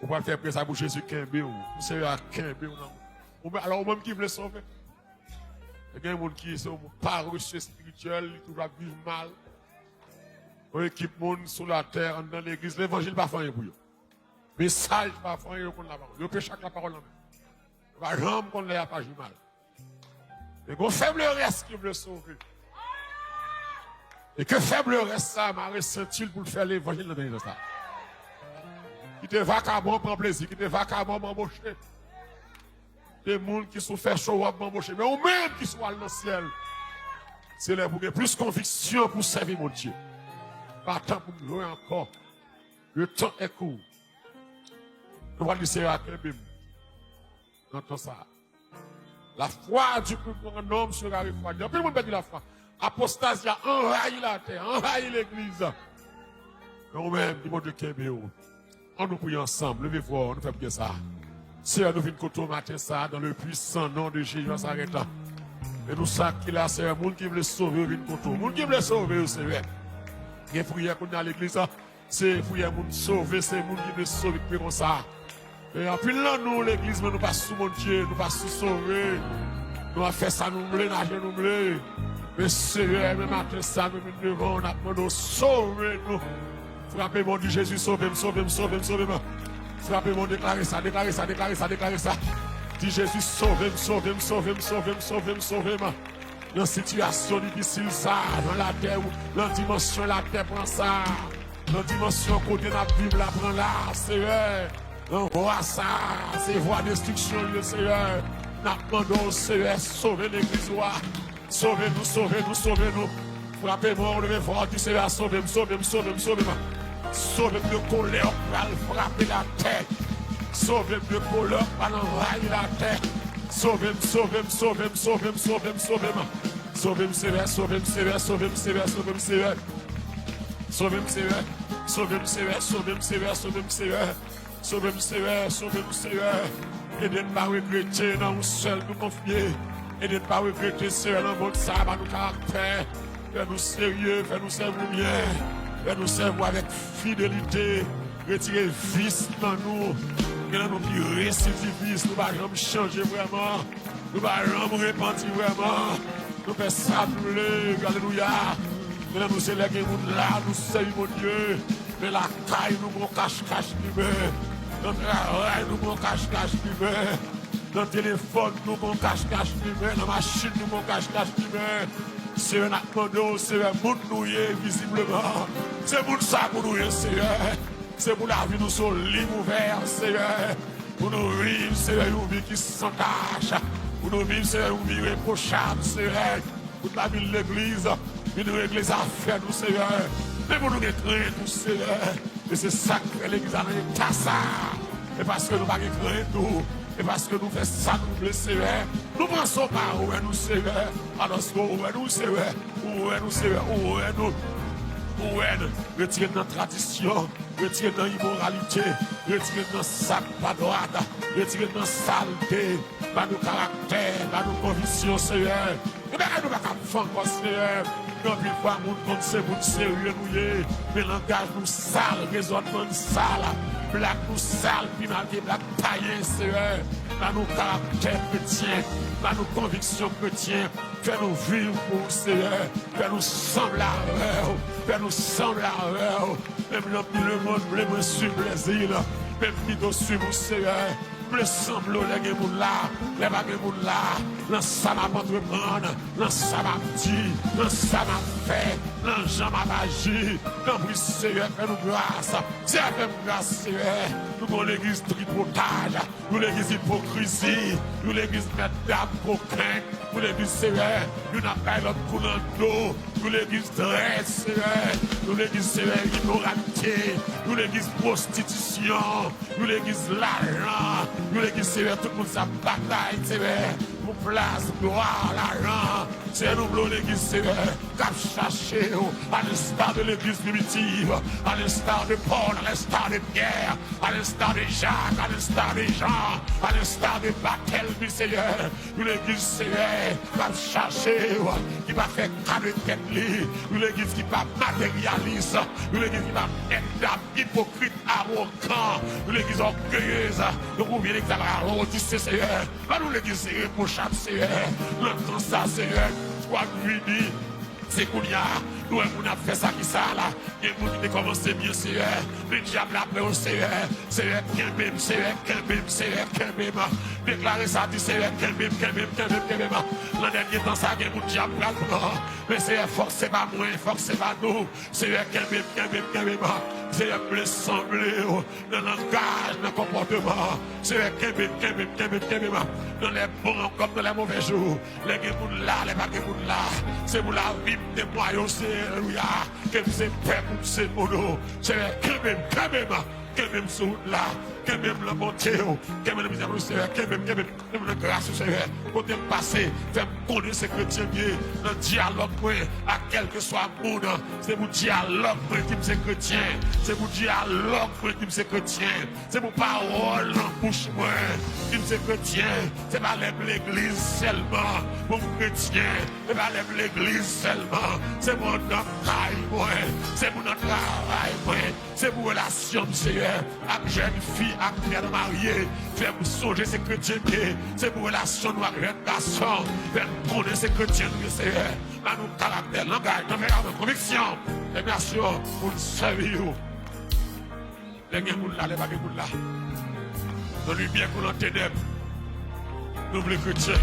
On va faire prêt ça pour Jésus Kembe ou. C'est à Kembe ou non. Alors, même qui veut sauver. Il y a des gens qui sont paresseux spirituels, qui doivent vivre mal. On équipe monde sur la terre, dans l'église, l'évangile pas faire pour eux. Message pas faire pour la parole. Ils pêchent chaque la parole en même. On va jamais qu'on l'ait pas joué mal. Et qu'on faible reste qui veut sauver. Et que faible reste ça, m'a ressenti pour faire l'évangile dans ça. Qui te vacabon prend plaisir, qui te vacabon m'embaucher. Des gens qui sont fait show up m'embaucher, mais ou même qui sont dans le ciel. C'est là pour avoir plus conviction pour servir mon Dieu. Pas tant pour nous jouer encore. Le temps est court. Nous allons laisser à Kébim. Entends ça. La foi du plus grand homme sera refroidie. Puis le monde dit la foi. Apostasie a envahi la terre, envahi l'église. Nous-mêmes, du monde de Kébim. On nous prie ensemble. Levez-vous, on nous fait prier ça. Seigneur, nous venons côté matin ça, dans le puissant nom de Jésus, on s'arrête là. Et nous savons qu'il a, c'est un monde qui veut sauver, vient côté. Le monde qui veut sauver, c'est vrai. Il y a prière qu'on a à l'église, c'est prière pour nous sauver, c'est le monde qui veut sauver, comme ça. Et en plus là, nous, l'église, nous pas sous mon Dieu, nous pas sous sauver. Nous avons fait ça, nous voulons, nager, nous voulons. Mais Seigneur, même matin ça, nous devons, on a demandé sauver nous. Frappez mon Dieu Jésus, sauvez-moi, sauvez-moi, sauvez-moi, sauvez-moi. Frappez-moi, déclarez ça, déclarez ça, déclarez ça, déclarez ça. Dis Jésus, sauvez-moi, sauvez-moi, sauvez-moi, sauvez-moi, sauvez-moi, sauvez-moi. Dans une situation difficile, ça, dans la terre, dans la dimension, la terre prend ça. Dans la dimension, côté de la Bible, la prend là, Seigneur. On voit ça, c'est voie destruction, Seigneur. Nous demandons, Seigneur, sauvez l'église, sauvez-nous, sauvez-nous, sauvez-nous. Frappez-moi, on devait voir du Seigneur, sauvez-moi, sauvez-moi, sauvez-moi, sauvez-moi. Sauvez-moi de colère, pour frapper la terre. Sauvez-moi de colère, pour envahir la terre. Sauvez-moi, sauvez-moi, sauvez-moi, sauvez-moi, sauvez-moi, sauvez-moi. Sauvez-moi, Seigneur, sauvez-moi, Seigneur, sauvez-moi, Seigneur, sauvez-moi, Seigneur. Sauvez-moi, Seigneur, sauvez-moi, Seigneur, sauvez-moi, Seigneur, sauvez-moi, Seigneur. Sauvez-moi, Seigneur, sauvez-moi, Seigneur. Aidez-nous pas à regretter, dans nous seul nous confier. Aidez-nous pas à regretter, Seigneur, dans votre sabbat, nos caractères. Fais-nous sérieux, fais-nous servir bien. Fais-nous servir avec fidélité. Retirez vice dans nous. Et dans nous qui récidivistes, nous ne pouvons jamais changer vraiment. Nous ne pouvons jamais repentir vraiment. Nous faisons ça brûler. Alléluia. Mais nous c'est là que nous là, nous servions mon Dieu. Mais la caille, nous mon cache-cache libre. Dans le travail, nous mon cache-cache libre. Dans le téléphone, nous mon cache-cache libre. Dans la machine, nous mon cache-cache libre. C'est un accord, c'est un monde noué visiblement. C'est pour ça pour nous, Seigneur. C'est pour la vie, nous sommes libres, ouverts, Seigneur. Pour nous vivre, Seigneur, une vie qui s'entache. Pour nous vivre, Seigneur, une vie réprochable, Seigneur. Pour la vie de l'église, pour nous régler les affaires, nous, Seigneur. Mais pour nous détruire, nous, Seigneur. Et c'est ça que fait l'église à l'état, ça. Et parce que nous ne pouvons pas détruire tout. Et parce que nous faisons ça, nous le Seigneur. Nous pensons pas où est nous, Seigneur. Alors, où est nous, Seigneur? Où est nous, Seigneur? Où est nous? Où est nous? Retirez notre tradition. Retirez notre immoralité. Retirez notre sac pas droite. Retirez notre saleté. Pas nos caractères. Pas nos convictions, Seigneur. Et bien, nous ne pouvons pas faire encore, Seigneur. Quand il faut qu'on c'est pour sérieux, nous, mais langage nous sale, raisonnement nous sale. Black nous sale, finalité, black païen, Seigneur. Dans nos caractères chrétiens, dans nos convictions chrétiennes, fais-nous vivre pour Seigneur, fais-nous sembler à eux, fais-nous sembler à eux. Même le monde, même suivre les îles, même plutôt suivre Seigneur. Me semble les gens là, les gens là, dans ça m'a entreprendre, dans ça m'a dit, dans ça m'a fait, dans ça m'a agi, dans oui Seigneur, fais-nous grâce, Dieu fais-nous grâce Seigneur, nous avons l'église tripotage, nous l'église hypocrisie, nous l'église mettre d'âme coquin, nous l'église Seigneur, nous n'avons pas l'autre coup dans le dos, Nous l'église très sévère. Nous l'église sévère immoralité. Nous l'église prostitution. Nous l'église l'argent. Nous l'église sévère tout le monde sa bataille sévère. Pour place, gloire, l'argent. C'est nous l'église sévère. Cap chercher à l'instar de l'église primitive. À l'instar de Paul, à l'instar de Pierre. À l'instar de Jacques, à l'instar de Jean. À l'instar de Barthélemy, Seigneur. Nous l'église sévère. Cap chercher qui va faire carré tête. Nous l'église qui va matérialiste. Nous l'église qui va être hypocrite, arrogant. Nous l'église orgueilleuse. Nous pouvons l'exalter, Seigneur. Nous l'église irréprochable, Seigneur. Nous entendons ça, Seigneur. Toi, nous c'est qu'on y a, nous on a fait ça qui ça là, il y a des gens qui ont commencé bien, Seigneur, le diable a peur, Seigneur, Seigneur, quel même, Seigneur, déclarer ça, dit Seigneur, quel même, l'an dernier dans ça, il y a des diable là, mais Seigneur, forcez pas moi, forcez pas nous, Seigneur, quel même, Seigneur, me sembler dans le langage, dans le comportement, Seigneur, quel même, dans les bons comme dans les mauvais jours, les gens là, les pas là, c'est pour la vie de moi, alléluia, que vous êtes prêts pour ce mono, c'est quand même sous là, quand même la bonté, quand même la miséricorde, quand même la grâce, Seigneur, quand même passé, faire connaître ces chrétiens bien, dans le dialogue, à quel que soit le monde, c'est pour dialogue, qui me c'est chrétien, c'est pour dialogue, qui me c'est chrétien, c'est pour parole en bouche, qui me c'est chrétien, c'est pas l'église seulement, pour chrétien, c'est pas l'église seulement, c'est pour notre travail, c'est pour notre travail, c'est pour relation, Seigneur, avec jeune fille, avec mère mariée, faire pour songer ces chrétiens, c'est pour relation avec jeune garçon, faire connaître ces chrétiens, Seigneur, dans nos caractères, langage, tempérament, conviction, et bien sûr, pour nous servir, les gens là, les baguettes là, nous lui bien qu'on en ténèbres, nous les chrétiens,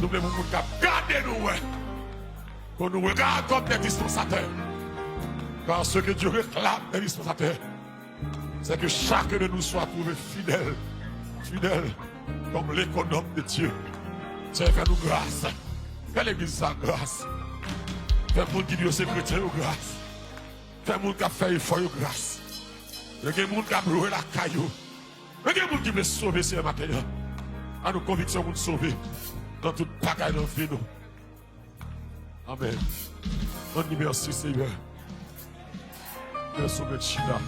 nous voulons nous garder nous, qu'on nous regarde comme des dispensateurs. Car ce que Dieu réclame des dispensateurs, c'est que chacun de nous soit trouvé fidèle, comme l'économe de Dieu. C'est faire nous grâce. Fais l'église sa grâce. Fais le monde qui dit c'est chrétien grâce. Fais le monde qui a fait effort grâce. Il y a des gens qui a brûlé la caillou. Il y a des gens qui veulent sauver ce matin. À nos convictions pour nous sauver dans toute bagaille dans la vie. Amen. On dit merci Seigneur. Merci, Chida.